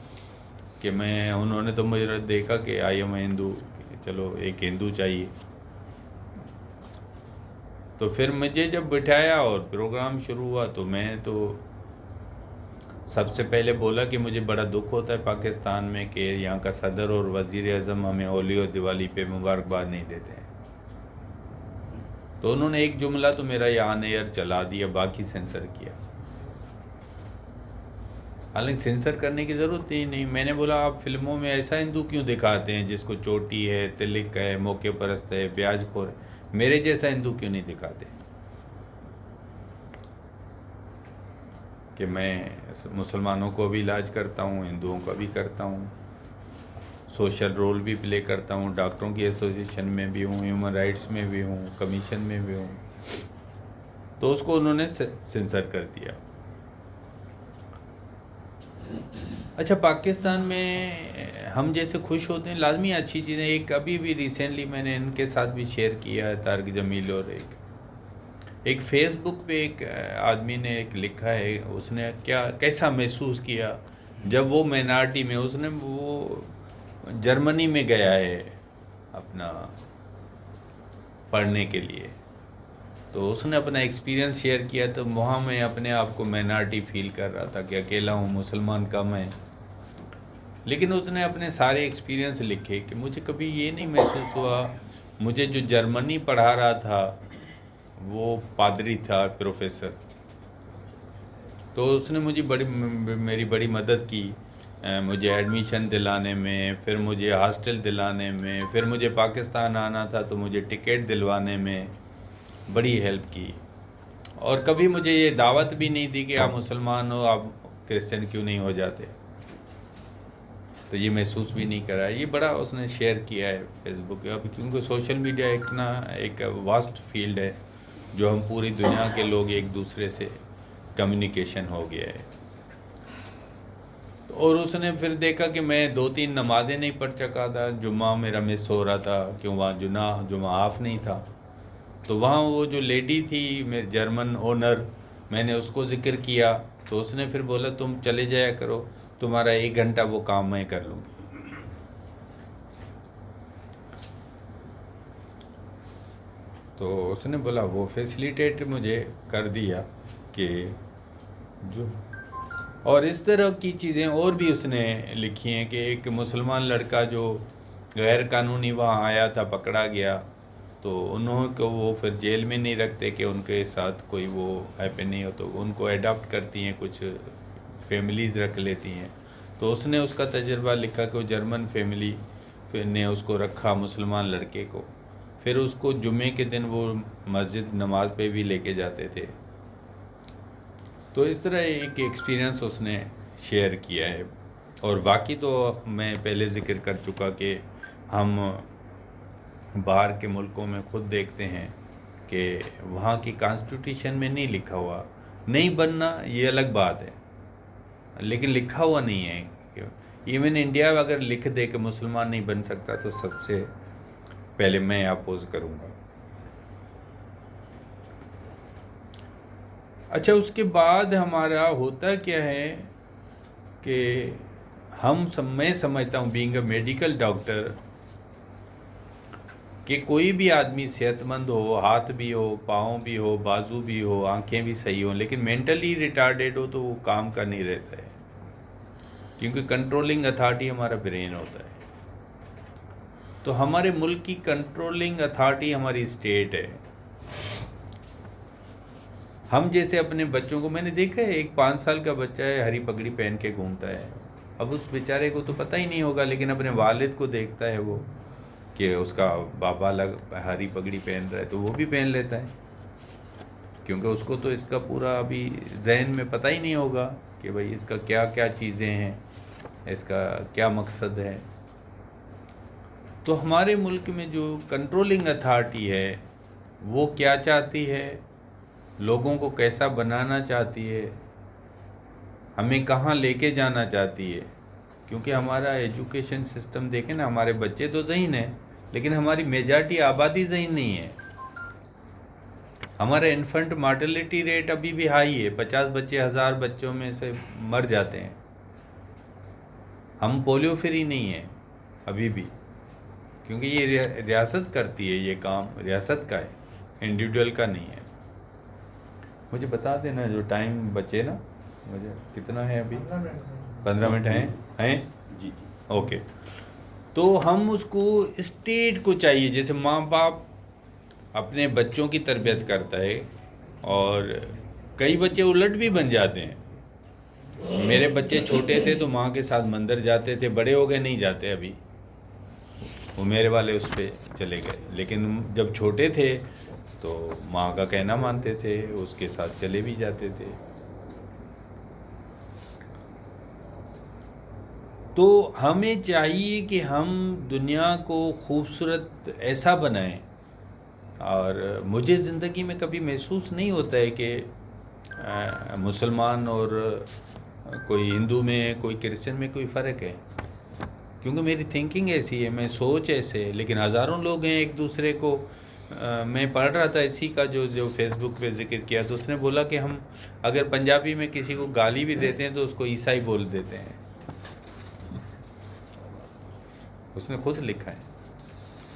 کہ انہوں نے تو مجھے دیکھا کہ آئی ایم ہندو، چلو ایک ہندو چاہیے. تو پھر مجھے جب بٹھایا اور پروگرام شروع ہوا تو میں تو سب سے پہلے بولا کہ مجھے بڑا دکھ ہوتا ہے پاکستان میں کہ یہاں کا صدر اور وزیر اعظم ہمیں ہولی اور دیوالی پہ مبارکباد نہیں دیتے ہیں. تو انہوں نے ایک جملہ تو میرا یہ آن ایئر چلا دیا، باقی سینسر کیا. حالانکہ سینسر کرنے کی ضرورت ہی نہیں. میں نے بولا آپ فلموں میں ایسا ہندو کیوں دکھاتے ہیں جس کو چوٹی ہے، تلک ہے، موقع پرست ہے، بیاج خور ہے، میرے جیسا ہندو کیوں نہیں دکھاتے؟ کہ میں مسلمانوں کو بھی علاج کرتا ہوں، ہندوؤں کا بھی کرتا ہوں، سوشل رول بھی پلے کرتا ہوں، ڈاکٹروں کی ایسوسیشن میں بھی ہوں، ہیومن رائٹس میں بھی ہوں، کمیشن میں بھی ہوں. تو اس کو انہوں نے سینسر کر دیا. اچھا، پاکستان میں ہم جیسے خوش ہوتے ہیں، لازمی اچھی چیزیں. ایک ابھی بھی ریسنٹلی میں نے ان کے ساتھ بھی شیئر کیا ہے، طارق جمیل، اور ایک فیس بک پہ ایک آدمی نے ایک لکھا ہے، اس نے کیسا محسوس کیا جب وہ مائنارٹی میں، اس نے وہ جرمنی میں گیا ہے اپنا پڑھنے کے لیے. تو اس نے اپنا ایکسپیرینس شیئر کیا، تو وہاں میں اپنے آپ کو مائنارٹی فیل کر رہا تھا کہ اکیلا ہوں، مسلمان کم ہیں. لیکن اس نے اپنے سارے ایکسپیرینس لکھے کہ مجھے کبھی یہ نہیں محسوس ہوا. مجھے جو جرمنی پڑھا رہا تھا وہ پادری تھا، پروفیسر، تو اس نے میری بڑی مدد کی، مجھے ایڈمیشن دلانے میں، پھر مجھے ہاسٹل دلانے میں، پھر مجھے پاکستان آنا تھا تو مجھے ٹکٹ دلوانے میں بڑی ہیلپ کی. اور کبھی مجھے یہ دعوت بھی نہیں دی کہ آپ مسلمان ہو، آپ کرسچن کیوں نہیں ہو جاتے. تو یہ محسوس بھی نہیں کرا. یہ بڑا اس نے شیئر کیا ہے فیس بک پہ. اب کیونکہ سوشل میڈیا ایک واسٹ فیلڈ ہے، جو ہم پوری دنیا کے لوگ ایک دوسرے سے کمیونیکیشن ہو گیا ہے. اور اس نے پھر دیکھا کہ میں 2-3 نمازیں نہیں پڑھ سکا تھا، جمعہ میرا مس ہو رہا تھا، کیوں وہاں جمعہ آف نہیں تھا. تو وہاں وہ جو لیڈی تھی میرے جرمن اونر، میں نے اس کو ذکر کیا تو اس نے پھر بولا تم چلے جایا کرو، تمہارا 1 گھنٹہ وہ کام میں کر لوں گی. تو اس نے بولا وہ فیسیلیٹیٹ مجھے کر دیا کہ جو، اور اس طرح کی چیزیں اور بھی اس نے لکھی ہیں کہ ایک مسلمان لڑکا جو غیر قانونی وہاں آیا تھا، پکڑا گیا، تو انہوں کو وہ پھر جیل میں نہیں رکھتے کہ ان کے ساتھ کوئی وہ ہیپن نہیں ہو، تو ان کو اڈاپٹ کرتی ہیں، کچھ فیملیز رکھ لیتی ہیں. تو اس نے اس کا تجربہ لکھا کہ وہ جرمن فیملی پھر نے اس کو رکھا، مسلمان لڑکے کو، پھر اس کو جمعے کے دن وہ مسجد نماز پہ بھی لے کے جاتے تھے. تو اس طرح ایک ایکسپیرینس اس نے شیئر کیا ہے. اور باقی تو میں پہلے ذکر کر چکا کہ ہم باہر کے ملکوں میں خود دیکھتے ہیں کہ وہاں کی کانسٹیٹیوشن میں نہیں لکھا ہوا. نہیں بننا یہ الگ بات ہے، لیکن لکھا ہوا نہیں ہے. ایون انڈیا اگر لکھ دے کہ مسلمان نہیں بن سکتا تو سب سے پہلے میں اپوز کروں گا. اچھا، اس کے بعد ہمارا ہوتا کیا ہے کہ میں سمجھتا ہوں بینگ اے میڈیکل ڈاکٹر کہ کوئی بھی آدمی صحت مند ہو، ہاتھ بھی ہو، پاؤں بھی ہو، بازو بھی ہو، آنکھیں بھی صحیح ہوں، لیکن مینٹلی ریٹارڈیڈ ہو تو وہ کام کا نہیں رہتا ہے، کیونکہ کنٹرولنگ اتھارٹی ہمارا برین ہوتا ہے. تو ہمارے ملک کی کنٹرولنگ اتھارٹی ہماری اسٹیٹ ہے. ہم جیسے اپنے بچوں کو، میں نے دیکھا ہے ایک 5 سال کا بچہ ہے، ہری پگڑی پہن کے گھومتا ہے. اب اس بیچارے کو تو پتہ ہی نہیں ہوگا، لیکن اپنے والد کو دیکھتا ہے وہ کہ اس کا بابا ہری پگڑی پہن رہا ہے تو وہ بھی پہن لیتا ہے، کیونکہ اس کو تو اس کا پورا ابھی ذہن میں پتہ ہی نہیں ہوگا کہ بھئی اس کا کیا کیا چیزیں ہیں، اس کا کیا مقصد ہے. تو ہمارے ملک میں جو کنٹرولنگ اتھارٹی ہے وہ کیا چاہتی ہے، لوگوں کو کیسا بنانا چاہتی ہے، ہمیں کہاں لے کے جانا چاہتی ہے. کیونکہ ہمارا ایجوکیشن سسٹم دیکھیں نا، ہمارے بچے تو ذہین ہیں لیکن ہماری میجارٹی آبادی ذہین نہیں ہے. ہمارا انفنٹ مارٹیلٹی ریٹ ابھی بھی ہائی ہے، 50 بچے 1000 بچوں میں سے مر جاتے ہیں. ہم پولیو فری نہیں ہیں ابھی بھی، کیونکہ یہ ریاست کرتی ہے، یہ کام ریاست کا ہے، انڈیویڈول کا نہیں ہے. مجھے بتا دینا جو ٹائم بچے نا، مجھے کتنا ہے ابھی؟ 15 منٹ ہیں؟ جی. اوکے. تو ہم اس کو اسٹیٹ کو چاہیے، جیسے ماں باپ اپنے بچوں کی تربیت کرتا ہے، اور کئی بچے الٹ بھی بن جاتے ہیں. میرے بچے چھوٹے تھے تو ماں کے ساتھ مندر جاتے تھے، بڑے ہو گئے نہیں جاتے ابھی، وہ میرے والے اس پہ چلے گئے. لیکن جب چھوٹے تھے تو ماں کا کہنا مانتے تھے، اس کے ساتھ چلے بھی جاتے تھے. تو ہمیں چاہیے کہ ہم دنیا کو خوبصورت ایسا بنائیں. اور مجھے زندگی میں کبھی محسوس نہیں ہوتا ہے کہ مسلمان اور کوئی ہندو میں، کوئی کرسچن میں کوئی فرق ہے، کیونکہ میری تھنکنگ ایسی ہے، میں سوچ ایسے ہے. لیکن ہزاروں لوگ ہیں ایک دوسرے کو. میں پڑھ رہا تھا اسی کا جو فیس بک پہ ذکر کیا، تو اس نے بولا کہ ہم اگر پنجابی میں کسی کو گالی بھی دیتے ہیں تو اس کو عیسائی بول دیتے ہیں. اس نے خود لکھا ہے.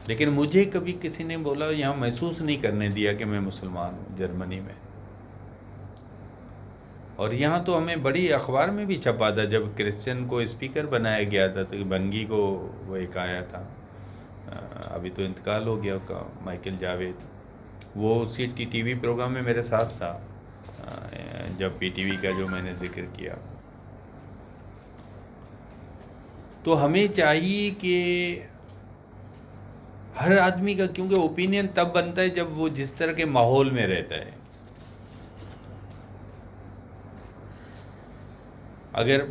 لیکن مجھے کبھی کسی نے بولا، یہاں محسوس نہیں کرنے دیا کہ میں مسلمان ہوں جرمنی میں. اور یہاں تو ہمیں بڑی اخبار میں بھی چھپا تھا جب کرسچن کو اسپیکر بنایا گیا تھا، تو بنگی کو وہ ایک آیا تھا، ابھی تو انتقال ہو گیا اس کا، مائیکل جاوید. وہ اسی ٹی وی پروگرام میں میرے ساتھ تھا جب پی ٹی وی کا جو میں نے ذکر کیا. تو ہمیں چاہیے کہ ہر آدمی کا، کیونکہ اوپینین تب بنتا ہے جب وہ جس طرح کے ماحول میں رہتا ہے. اگر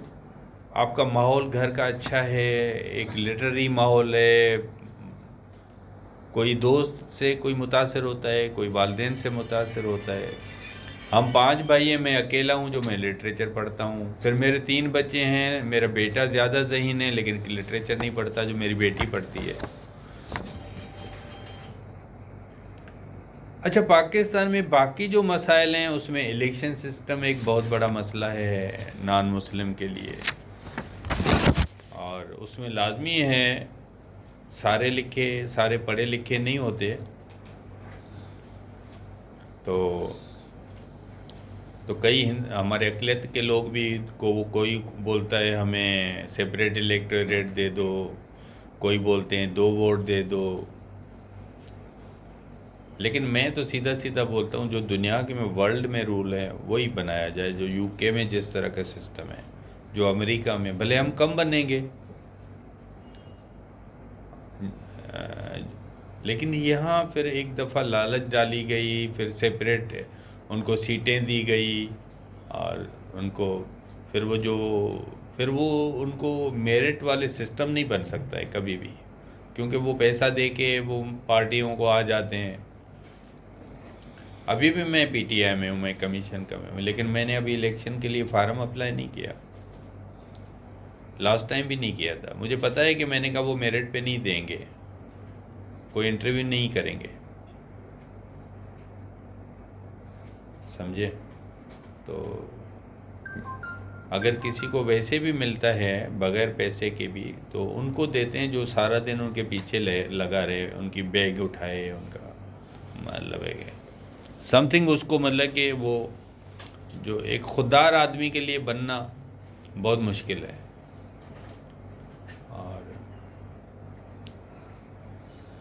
آپ کا ماحول گھر کا اچھا ہے، ایک لٹریری ماحول ہے، کوئی دوست سے کوئی متاثر ہوتا ہے، کوئی والدین سے متاثر ہوتا ہے. ہم 5 بھائی ہیں، میں اکیلا ہوں جو میں لٹریچر پڑھتا ہوں. پھر میرے 3 بچے ہیں، میرا بیٹا زیادہ ذہین ہے لیکن لٹریچر نہیں پڑھتا، جو میری بیٹی پڑھتی ہے. اچھا، پاکستان میں باقی جو مسائل ہیں اس میں الیکشن سسٹم ایک بہت بڑا مسئلہ ہے نان مسلم کے لیے، اور اس میں لازمی ہے سارے پڑھے لکھے نہیں ہوتے. تو کئی ہمارے اقلیت کے لوگ بھی کوئی بولتا ہے ہمیں سپریٹ الیکٹوریٹ دے دو، کوئی بولتے ہیں 2 ووٹ دے دو. لیکن میں تو سیدھا بولتا ہوں جو دنیا کے میں ورلڈ میں رول ہے وہی بنایا جائے، جو یو کے میں جس طرح کا سسٹم ہے، جو امریکہ میں، بھلے ہم کم بنیں گے لیکن یہاں پھر ایک دفعہ لالچ ڈالی گئی، پھر سپریٹ ان کو سیٹیں دی گئی، اور ان کو پھر وہ ان کو میرٹ والے سسٹم نہیں بن سکتا ہے کبھی بھی، کیونکہ وہ پیسہ دے کے وہ پارٹیوں کو آ جاتے ہیں. ابھی بھی میں پی ٹی آئی میں ہوں، میں کمیشن کا میں ہوں، لیکن میں نے ابھی الیکشن کے لیے فارم اپلائی نہیں کیا، لاسٹ ٹائم بھی نہیں کیا تھا. مجھے پتہ ہے کہ میں نے کہا وہ میرٹ پہ نہیں دیں گے، کوئی انٹرویو نہیں کریں گے، سمجھے. تو اگر کسی کو ویسے بھی ملتا ہے بغیر پیسے کے بھی تو ان کو دیتے ہیں جو سارا دن ان کے پیچھے لگا رہے، ان کی بیگ اٹھائے، ان کا مطلب ہے سم تھنگ اس کو مطلب کہ وہ جو ایک خوددار آدمی کے لیے بننا بہت مشکل ہے. اور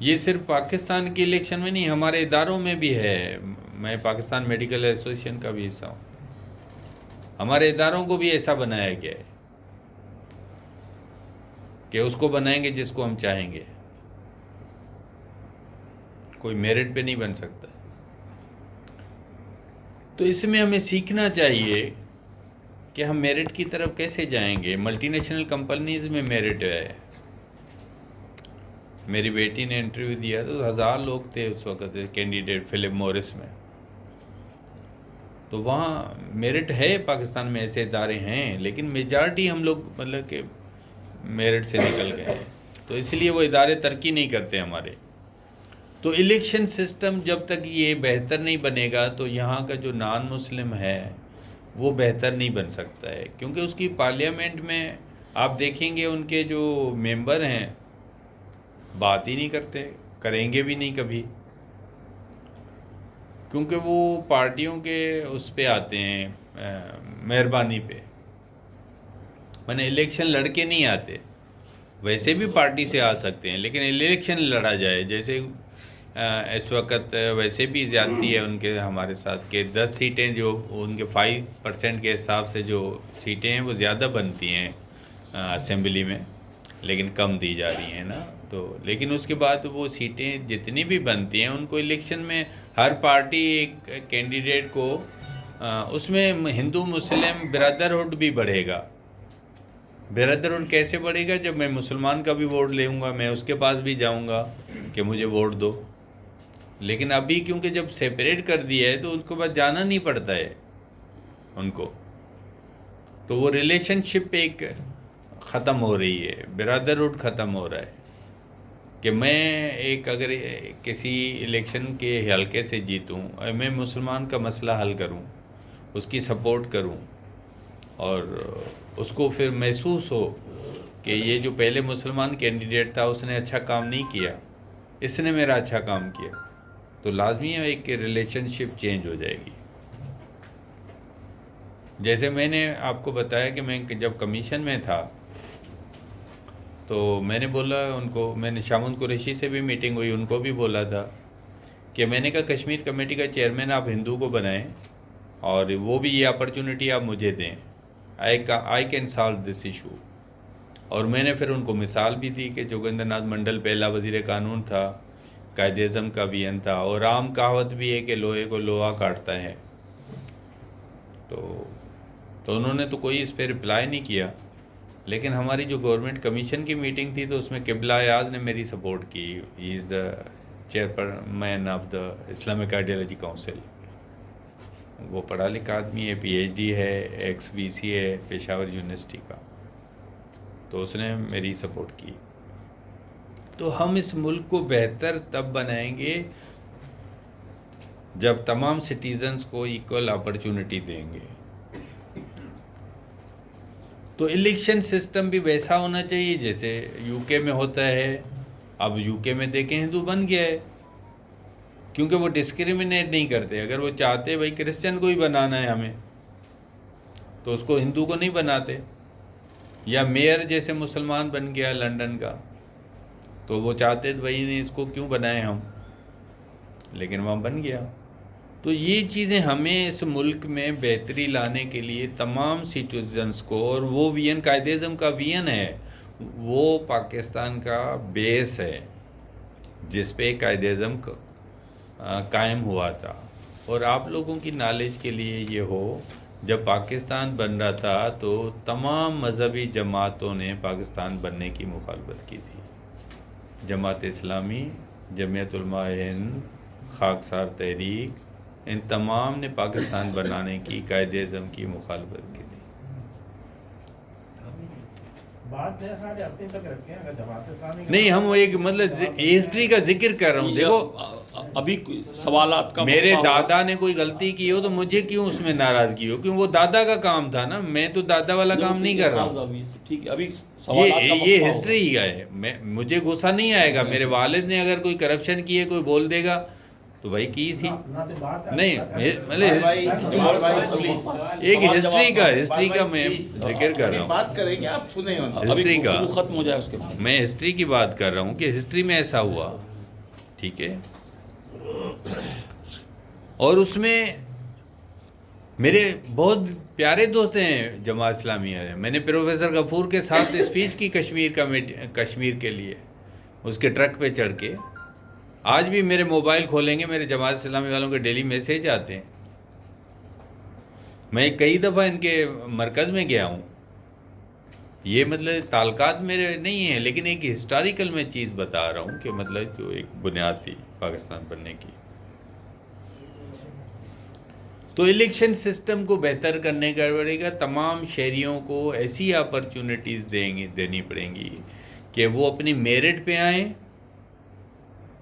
یہ صرف پاکستان کی الیکشن میں نہیں، ہمارے اداروں میں بھی ہے. میں پاکستان میڈیکل ایسوسیشن کا بھی حصہ ہوں. ہمارے اداروں کو بھی ایسا بنایا گیا ہے کہ اس کو بنائیں گے جس کو ہم چاہیں گے، کوئی میرٹ پہ نہیں بن سکتا. تو اس میں ہمیں سیکھنا چاہیے کہ ہم میرٹ کی طرف کیسے جائیں گے. ملٹی نیشنل کمپنیز میں میرٹ ہے. میری بیٹی نے انٹرویو دیا تو 1000 لوگ تھے اس وقت کینڈیڈیٹ فلپ مورس میں. تو وہاں میرٹ ہے، پاکستان میں ایسے ادارے ہیں، لیکن میجارٹی ہم لوگ مطلب کہ میرٹ سے نکل گئے ہیں. تو اس لیے وہ ادارے ترقی نہیں کرتے ہمارے. تو الیکشن سسٹم جب تک یہ بہتر نہیں بنے گا تو یہاں کا جو نان مسلم ہے وہ بہتر نہیں بن سکتا ہے، کیونکہ اس کی پارلیمنٹ میں آپ دیکھیں گے ان کے جو ممبر ہیں بات ہی نہیں کرتے، کریں گے بھی نہیں کبھی، کیونکہ وہ پارٹیوں کے اس پہ آتے ہیں مہربانی پہ. میں الیکشن لڑ کے نہیں آتے، ویسے بھی پارٹی سے آ سکتے ہیں، لیکن الیکشن لڑا جائے. جیسے اس وقت ویسے بھی زیادتی ہے ان کے ہمارے ساتھ کہ 10 سیٹیں جو ان کے 5% کے حساب سے جو سیٹیں ہیں وہ زیادہ بنتی ہیں اسمبلی میں، لیکن کم دی جا رہی ہیں نا. تو لیکن اس کے بعد وہ سیٹیں جتنی بھی بنتی ہیں ان کو الیکشن میں ہر پارٹی ایک کینڈیڈیٹ کو اس میں ہندو مسلم برادرہڈ بھی بڑھے گا. برادرہڈ کیسے بڑھے گا؟ جب میں مسلمان کا بھی ووٹ لوں گا، میں اس کے پاس بھی جاؤں گا کہ مجھے ووٹ دو. لیکن ابھی کیونکہ جب سیپریٹ کر دیا ہے تو ان کو بس جانا نہیں پڑتا ہے ان کو، تو وہ ریلیشن شپ ایک ختم ہو رہی ہے، برادرہڈ ختم ہو رہا ہے. کہ میں ایک اگر کسی الیکشن کے حلقے سے جیتوں، میں مسلمان کا مسئلہ حل کروں، اس کی سپورٹ کروں، اور اس کو پھر محسوس ہو کہ یہ جو پہلے مسلمان کینڈیڈیٹ تھا اس نے اچھا کام نہیں کیا، اس نے میرا اچھا کام کیا، تو لازمی ہے ایک ریلیشن شپ چینج ہو جائے گی. جیسے میں نے آپ کو بتایا کہ میں جب کمیشن میں تھا تو میں نے بولا ان کو، میں نے شامون قریشی سے بھی میٹنگ ہوئی، ان کو بھی بولا تھا کہ میں نے کہا کشمیر کمیٹی کا چیئرمین آپ ہندو کو بنائیں اور وہ بھی یہ اپرچونٹی آپ مجھے دیں، I can solve this issue. اور میں نے پھر ان کو مثال بھی دی کہ جوگندر ناتھ منڈل پہلا وزیر قانون تھا، قائد اعظم کا وین تھا، اور عام کہاوت بھی ہے کہ لوہے کو لوہا کاٹتا ہے. تو انہوں نے تو کوئی اس پہ رپلائی نہیں کیا. لیکن ہماری جو گورنمنٹ کمیشن کی میٹنگ تھی تو اس میں قبلہ ایاز نے میری سپورٹ کی. He is the chairman of the Islamic ideology council. وہ پڑھا لکھا آدمی ہے، پی ایچ ڈی ہے، ایکس وی سی ہے پشاور یونیورسٹی کا، تو اس نے میری سپورٹ کی. تو ہم اس ملک کو بہتر تب بنائیں گے جب تمام سٹیزنز کو ایکول اپرچونٹی دیں گے. تو الیکشن سسٹم بھی ویسا ہونا چاہیے جیسے یو کے میں ہوتا ہے. اب یو کے میں دیکھیں ہندو بن گیا ہے، کیونکہ وہ ڈسکریمنیٹ نہیں کرتے. اگر وہ چاہتے بھائی کرسچن کو ہی بنانا ہے ہمیں تو اس کو ہندو کو نہیں بناتے. یا میئر جیسے مسلمان بن گیا لنڈن کا تو وہ چاہتے بھائی نہیں اس کو کیوں بنائیں ہم، لیکن وہاں بن گیا. تو یہ چیزیں ہمیں اس ملک میں بہتری لانے کے لیے تمام سٹیزنز کو، اور وہ وین قائد اعظم کا وین ہے، وہ پاکستان کا بیس ہے جس پہ قائد اعظم قائم ہوا تھا. اور آپ لوگوں کی نالج کے لیے یہ ہو، جب پاکستان بن رہا تھا تو تمام مذہبی جماعتوں نے پاکستان بننے کی مخالفت کی تھی. جماعت اسلامی، جمعیت علماء ہند، خاکسار تحریک، ان تمام نے پاکستان بنانے کی قائد اعظم کی مخالفت کی تھی. نہیں ہم ایک مطلب ہسٹری کا ذکر کر رہا ہوں. دیکھو ابھی سوالات کا میرے دادا نے کوئی غلطی کی ہو تو مجھے کیوں اس میں ناراضگی ہو, کیوں وہ دادا کا کام تھا نا, میں تو دادا والا کام نہیں کر رہا ہوں. ٹھیک ہے, ابھی سوالات کا یہ ہسٹری ہی کا ہے. مجھے غصہ نہیں آئے گا, میرے والد نے اگر کوئی کرپشن کی ہے کوئی بول دے گا تو بھائی کی تھی. نہیں مطلب ایک ہسٹری کا میں ذکر کر رہا ہوں, بات کریں گے آپ سنیں. ہسٹری کا ختم ہو جائے اس کے بعد میں ہسٹری کی بات کر رہا ہوں کہ ہسٹری میں ایسا ہوا. ٹھیک ہے, اور اس میں میرے بہت پیارے دوست ہیں جماعت اسلامیہ میں. میں نے پروفیسر غفور کے ساتھ اسپیچ کی کشمیر کے لیے, اس کے ٹرک پہ چڑھ کے. آج بھی میرے موبائل کھولیں گے میرے جماعت اسلامی والوں کے ڈیلی میسیج آتے ہیں. میں کئی دفعہ ان کے مرکز میں گیا ہوں. یہ مطلب تعلقات میرے نہیں ہیں, لیکن ایک ہسٹوریکل میں چیز بتا رہا ہوں کہ مطلب جو ایک بنیاد تھی پاکستان بننے کی. تو الیکشن سسٹم کو بہتر کرنے کا پڑے گا. تمام شہریوں کو ایسی اپرچونٹیز دینی پڑیں گی کہ وہ اپنی میرٹ پہ آئیں,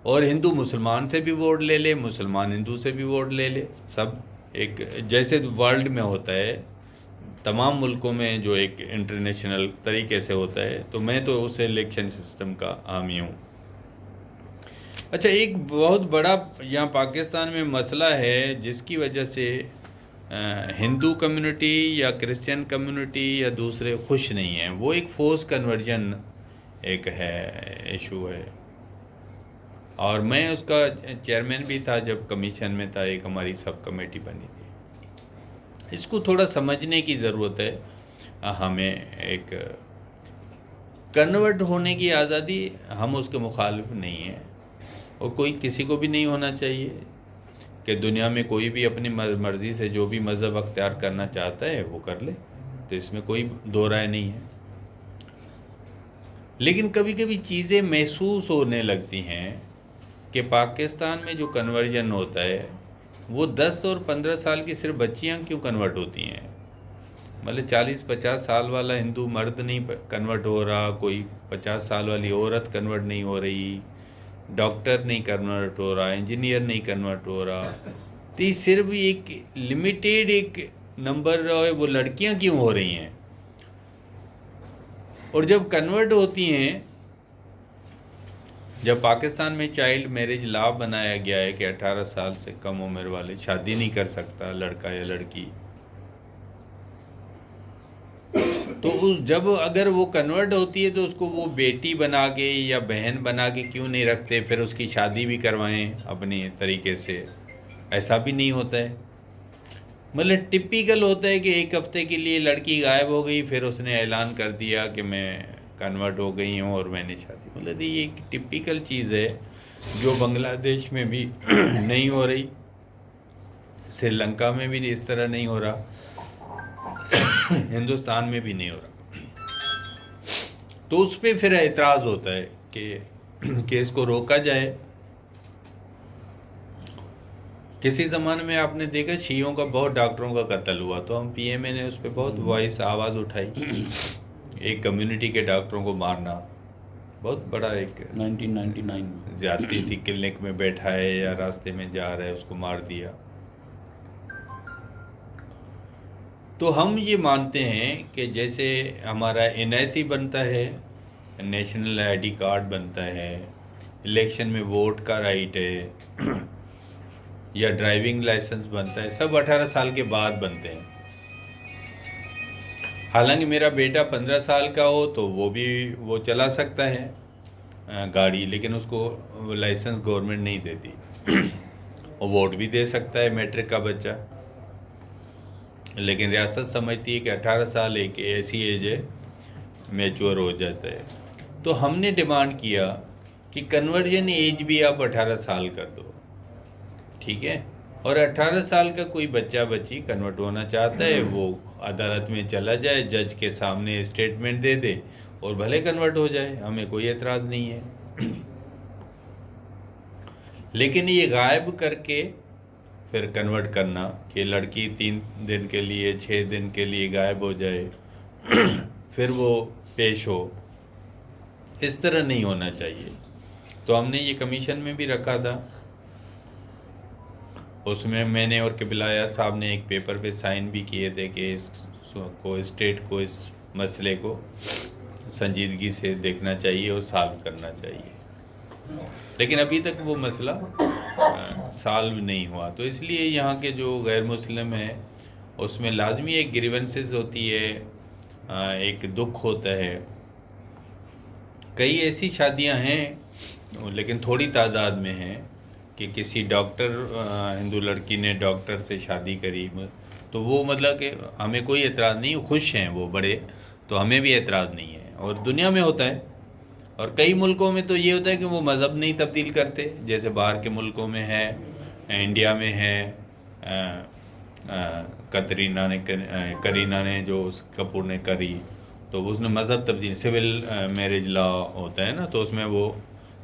اور ہندو مسلمان سے بھی ووٹ لے لے, مسلمان ہندو سے بھی ووٹ لے لے. سب ایک جیسے ورلڈ میں ہوتا ہے, تمام ملکوں میں جو ایک انٹرنیشنل طریقے سے ہوتا ہے. تو میں تو اس الیکشن سسٹم کا حامی ہوں. اچھا, ایک بہت بڑا یہاں پاکستان میں مسئلہ ہے جس کی وجہ سے ہندو کمیونٹی یا کرسچن کمیونٹی یا دوسرے خوش نہیں ہیں. وہ ایک فورس کنورژن ایک ہے, ایشو ہے. اور میں اس کا چیئرمین بھی تھا جب کمیشن میں تھا, ایک ہماری سب کمیٹی بنی تھی. اس کو تھوڑا سمجھنے کی ضرورت ہے ہمیں. ایک کنورٹ ہونے کی آزادی, ہم اس کے مخالف نہیں ہیں, اور کوئی کسی کو بھی نہیں ہونا چاہیے کہ دنیا میں کوئی بھی اپنی مرضی سے جو بھی مذہب اختیار کرنا چاہتا ہے وہ کر لے. تو اس میں کوئی دو رائے نہیں ہے. لیکن کبھی کبھی چیزیں محسوس ہونے لگتی ہیں کہ پاکستان میں جو کنورژن ہوتا ہے وہ 10 اور 15 سال کی صرف بچیاں کیوں کنورٹ ہوتی ہیں. مطلب 40-50 سال والا ہندو مرد نہیں کنورٹ ہو رہا, کوئی 50 سال والی عورت کنورٹ نہیں ہو رہی, ڈاکٹر نہیں کنورٹ ہو رہا, انجینئر نہیں کنورٹ ہو رہا. تو یہ صرف ایک لمیٹیڈ ایک نمبر وہ لڑکیاں کیوں ہو رہی ہیں. اور جب کنورٹ ہوتی ہیں, جب پاکستان میں چائلڈ میرج لا بنایا گیا ہے کہ 18 سال سے کم عمر والے شادی نہیں کر سکتا لڑکا یا لڑکی, تو جب اگر وہ کنورٹ ہوتی ہے تو اس کو وہ بیٹی بنا کے یا بہن بنا کے کیوں نہیں رکھتے, پھر اس کی شادی بھی کروائیں اپنی طریقے سے. ایسا بھی نہیں ہوتا ہے. مطلب ٹپیکل ہوتا ہے کہ ایک ہفتے کے لیے لڑکی غائب ہو گئی, پھر اس نے اعلان کر دیا کہ میں کنورٹ ہو گئی ہوں اور میں نے شادی. مطلب یہ ایک ٹپیکل چیز ہے جو بنگلہ دیش میں بھی نہیں ہو رہی, سری لنکا میں بھی اس طرح نہیں ہو رہا, ہندوستان میں بھی نہیں ہو رہا. تو اس پہ پھر اعتراض ہوتا ہے کہ اس کو روکا جائے. کسی زمانے میں آپ نے دیکھا شیعوں کا بہت ڈاکٹروں کا قتل ہوا, تو ہم پی ایم اے نے اس پہ بہت آواز اٹھائی. ایک کمیونٹی کے ڈاکٹروں کو مارنا بہت بڑا ایک 1999 میں زیادتی تھی. کلینک میں بیٹھا ہے یا راستے میں جا رہا ہے, اس کو مار دیا. تو ہم یہ مانتے ہیں کہ جیسے ہمارا NIC بنتا ہے, نیشنل ID کارڈ بنتا ہے, الیکشن میں ووٹ کا رائٹ ہے, یا ڈرائیونگ لائسنس بنتا ہے, سب 18 سال کے بعد بنتے ہیں. حالانکہ میرا بیٹا 15 سال کا ہو تو وہ چلا سکتا ہے گاڑی, لیکن اس کو لائسنس گورنمنٹ نہیں دیتی, اور ووٹ بھی دے سکتا ہے میٹرک کا بچہ. لیکن ریاست سمجھتی ہے کہ 18 سال ایک ایسی ایج ہے میچور ہو جاتا ہے. تو ہم نے ڈیمانڈ کیا کہ کنورژن ایج بھی آپ 18 سال کر دو, ٹھیک ہے. اور 18 سال کا کوئی بچہ بچی کنورٹ ہونا چاہتا ہے وہ عدالت میں چلا جائے, جج کے سامنے اسٹیٹمنٹ دے دے اور بھلے کنورٹ ہو جائے, ہمیں کوئی اعتراض نہیں ہے. لیکن یہ غائب کر کے پھر کنورٹ کرنا کہ لڑکی 3 دن کے لیے 6 دن کے لیے غائب ہو جائے, پھر وہ پیش ہو، اس طرح نہیں ہونا چاہیے. تو ہم نے یہ کمیشن میں بھی رکھا تھا، اس میں نے اور قبلہ اعیاض صاحب نے ایک پیپر پہ سائن بھی کیے تھے کہ اس کو اسٹیٹ کو اس مسئلے کو سنجیدگی سے دیکھنا چاہیے اور سالو کرنا چاہیے، لیکن ابھی تک وہ مسئلہ سالو نہیں ہوا. تو اس لیے یہاں کے جو غیر مسلم ہیں اس میں لازمی ایک گریونسز ہوتی ہے، ایک دکھ ہوتا ہے. کئی ایسی شادیاں ہیں لیکن تھوڑی تعداد میں ہیں کہ کسی ڈاکٹر ہندو لڑکی نے ڈاکٹر سے شادی کری، تو وہ مطلب کہ ہمیں کوئی اعتراض نہیں، خوش ہیں وہ بڑے، تو ہمیں بھی اعتراض نہیں ہے. اور دنیا میں ہوتا ہے، اور کئی ملکوں میں تو یہ ہوتا ہے کہ وہ مذہب نہیں تبدیل کرتے، جیسے باہر کے ملکوں میں ہے، انڈیا میں ہے. کرینہ نے جو کپور نے کری تو اس نے مذہب تبدیل، سول میرج لا ہوتا ہے نا، تو اس میں وہ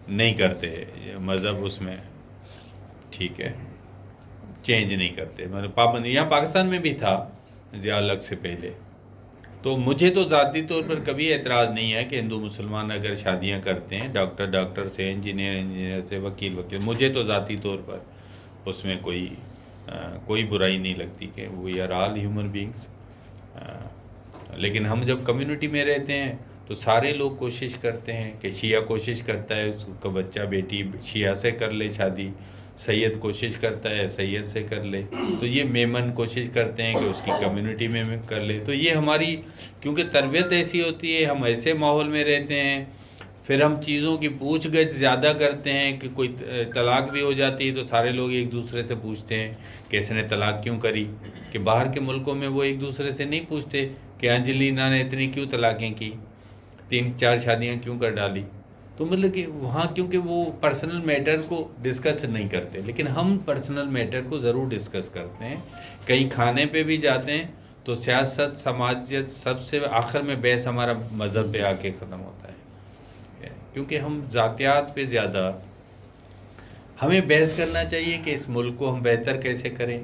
نہیں کرتے مذہب، اس میں ٹھیک ہے چینج نہیں کرتے، مطلب پابندی. یہاں پاکستان میں بھی تھا ضیاء الحق سے پہلے. تو مجھے تو ذاتی طور پر کبھی اعتراض نہیں ہے کہ ہندو مسلمان اگر شادیاں کرتے ہیں، ڈاکٹر سے، انجینئر سے، وکیل، مجھے تو ذاتی طور پر اس میں کوئی برائی نہیں لگتی کہ we are all human beings. لیکن ہم جب کمیونٹی میں رہتے ہیں تو سارے لوگ کوشش کرتے ہیں کہ شیعہ کوشش کرتا ہے اس کا بچہ بیٹی شیعہ سے کر لے شادی، سید کوشش کرتا ہے سید سے کر لے، تو یہ میمن کوشش کرتے ہیں کہ اس کی کمیونٹی میں کر لے. تو یہ ہماری کیونکہ تربیت ایسی ہوتی ہے، ہم ایسے ماحول میں رہتے ہیں، پھر ہم چیزوں کی پوچھ گچھ زیادہ کرتے ہیں کہ کوئی طلاق بھی ہو جاتی ہے تو سارے لوگ ایک دوسرے سے پوچھتے ہیں کہ اس نے طلاق کیوں کری. کہ باہر کے ملکوں میں وہ ایک دوسرے سے نہیں پوچھتے کہ انجلینا نے اتنی کیوں طلاقیں کی، 3-4 شادیاں کیوں کر ڈالی. تو مطلب کہ وہاں کیونکہ وہ پرسنل میٹر کو ڈسکس نہیں کرتے، لیکن ہم پرسنل میٹر کو ضرور ڈسکس کرتے ہیں. کہیں کھانے پہ بھی جاتے ہیں تو سیاست، سماجیت، سب سے آخر میں بحث ہمارا مذہب پہ آ کے ختم ہوتا ہے، کیونکہ ہم ذاتیات پہ زیادہ ہمیں بحث کرنا چاہیے کہ اس ملک کو ہم بہتر کیسے کریں،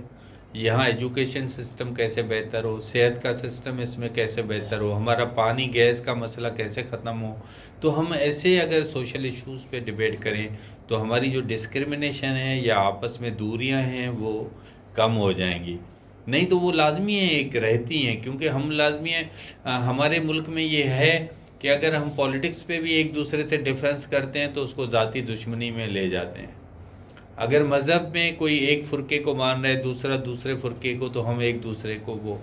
یہاں ایجوکیشن سسٹم کیسے بہتر ہو، صحت کا سسٹم اس میں کیسے بہتر ہو، ہمارا پانی گیس کا مسئلہ کیسے ختم ہو. تو ہم ایسے اگر سوشل ایشوز پہ ڈیبیٹ کریں تو ہماری جو ڈسکرمنیشن ہے یا آپس میں دوریاں ہیں وہ کم ہو جائیں گی. نہیں تو وہ لازمی ہیں ایک رہتی ہیں، کیونکہ ہم لازمی ہیں. ہمارے ملک میں یہ ہے کہ اگر ہم پولیٹکس پہ بھی ایک دوسرے سے ڈیفرنس کرتے ہیں تو اس کو ذاتی دشمنی میں لے جاتے ہیں. اگر مذہب میں کوئی ایک فرقے کو مان رہا ہے دوسرا دوسرے فرقے کو، تو ہم ایک دوسرے کو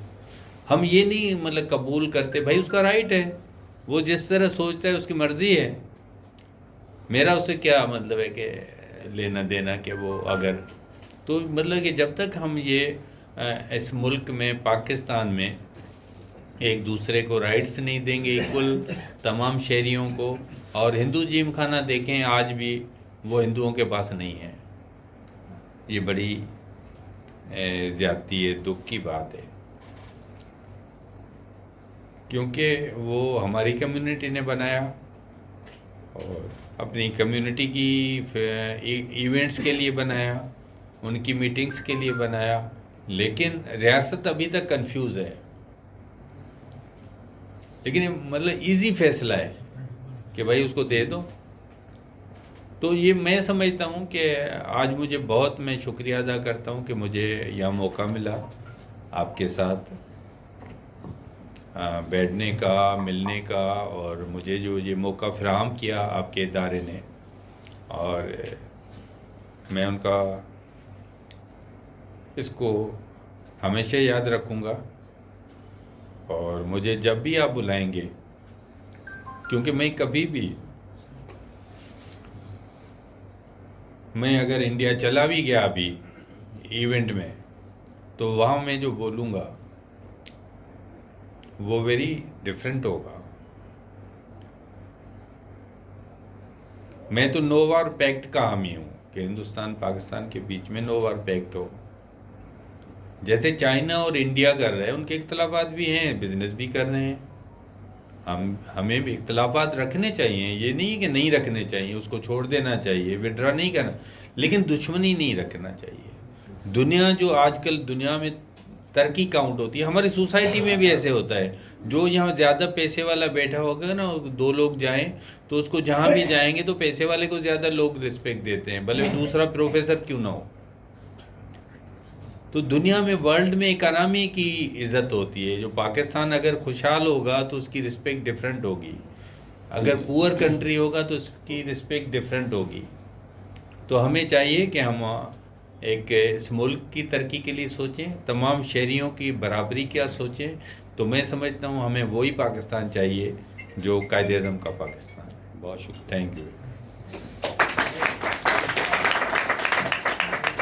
ہم یہ نہیں مطلب قبول کرتے. بھائی اس کا رائٹ ہے، وہ جس طرح سوچتا ہے اس کی مرضی ہے، میرا اس سے کیا مطلب ہے کہ لینا دینا کہ وہ اگر. تو مطلب کہ جب تک ہم یہ اس ملک میں پاکستان میں ایک دوسرے کو رائٹس نہیں دیں گے ایکول تمام شہریوں کو. اور ہندو جیم خانہ دیکھیں آج بھی وہ ہندوؤں کے پاس نہیں ہے، یہ بڑی زیادتی ہے، دکھ کی بات ہے، کیونکہ وہ ہماری کمیونٹی نے بنایا اور اپنی کمیونٹی کی ایونٹس کے لیے بنایا، ان کی میٹنگز کے لیے بنایا. لیکن ریاست ابھی تک کنفیوز ہے. لیکن مطلب ایزی فیصلہ ہے کہ بھائی اس کو دے دو. تو یہ میں سمجھتا ہوں کہ آج مجھے بہت، میں شکریہ ادا کرتا ہوں کہ مجھے یہاں موقع ملا آپ کے ساتھ بیٹھنے کا، ملنے کا، اور مجھے جو یہ موقع فراہم کیا آپ کے ادارے نے، اور میں ان کا اس کو ہمیشہ یاد رکھوں گا. اور مجھے جب بھی آپ بلائیں گے، کیونکہ میں کبھی بھی، میں اگر انڈیا چلا بھی گیا ابھی ایونٹ میں، تو وہاں میں جو بولوں گا وہ ویری ڈیفرنٹ ہوگا. میں تو نو وار پیکٹ کا حامی ہوں کہ ہندوستان پاکستان کے بیچ میں نو وار پیکٹ ہو. جیسے چائنا اور انڈیا کر رہے ہیں، ان کے اختلافات بھی ہیں، بزنس بھی کر رہے ہیں. ہمیں بھی اختلافات رکھنے چاہیے، یہ نہیں کہ نہیں رکھنے چاہیے، اس کو چھوڑ دینا چاہیے، وڈرا نہیں کرنا، لیکن دشمنی نہیں رکھنا چاہیے. دنیا جو آج کل دنیا میں ترقی کاؤنٹ ہوتی ہے. ہماری سوسائٹی میں بھی ایسے ہوتا ہے, جو یہاں زیادہ پیسے والا بیٹھا ہوگا نا, 2 لوگ جائیں تو اس کو جہاں بھی جائیں گے تو پیسے والے کو زیادہ لوگ رسپیکٹ دیتے ہیں, بھلے دوسرا پروفیسر کیوں نہ ہو. تو دنیا میں ورلڈ میں اکانومی کی عزت ہوتی ہے. جو پاکستان اگر خوشحال ہوگا تو اس کی رسپیکٹ ڈیفرنٹ ہوگی, اگر پور کنٹری ہوگا تو اس کی رسپیکٹ ڈیفرنٹ ہوگی. تو ہمیں چاہیے کہ ہم ایک اس ملک کی ترقی کے لیے سوچیں, تمام شہریوں کی برابری کیا سوچیں. تو میں سمجھتا ہوں ہمیں وہی پاکستان چاہیے جو قائد اعظم کا پاکستان ہے. بہت شکریہ. Thank you.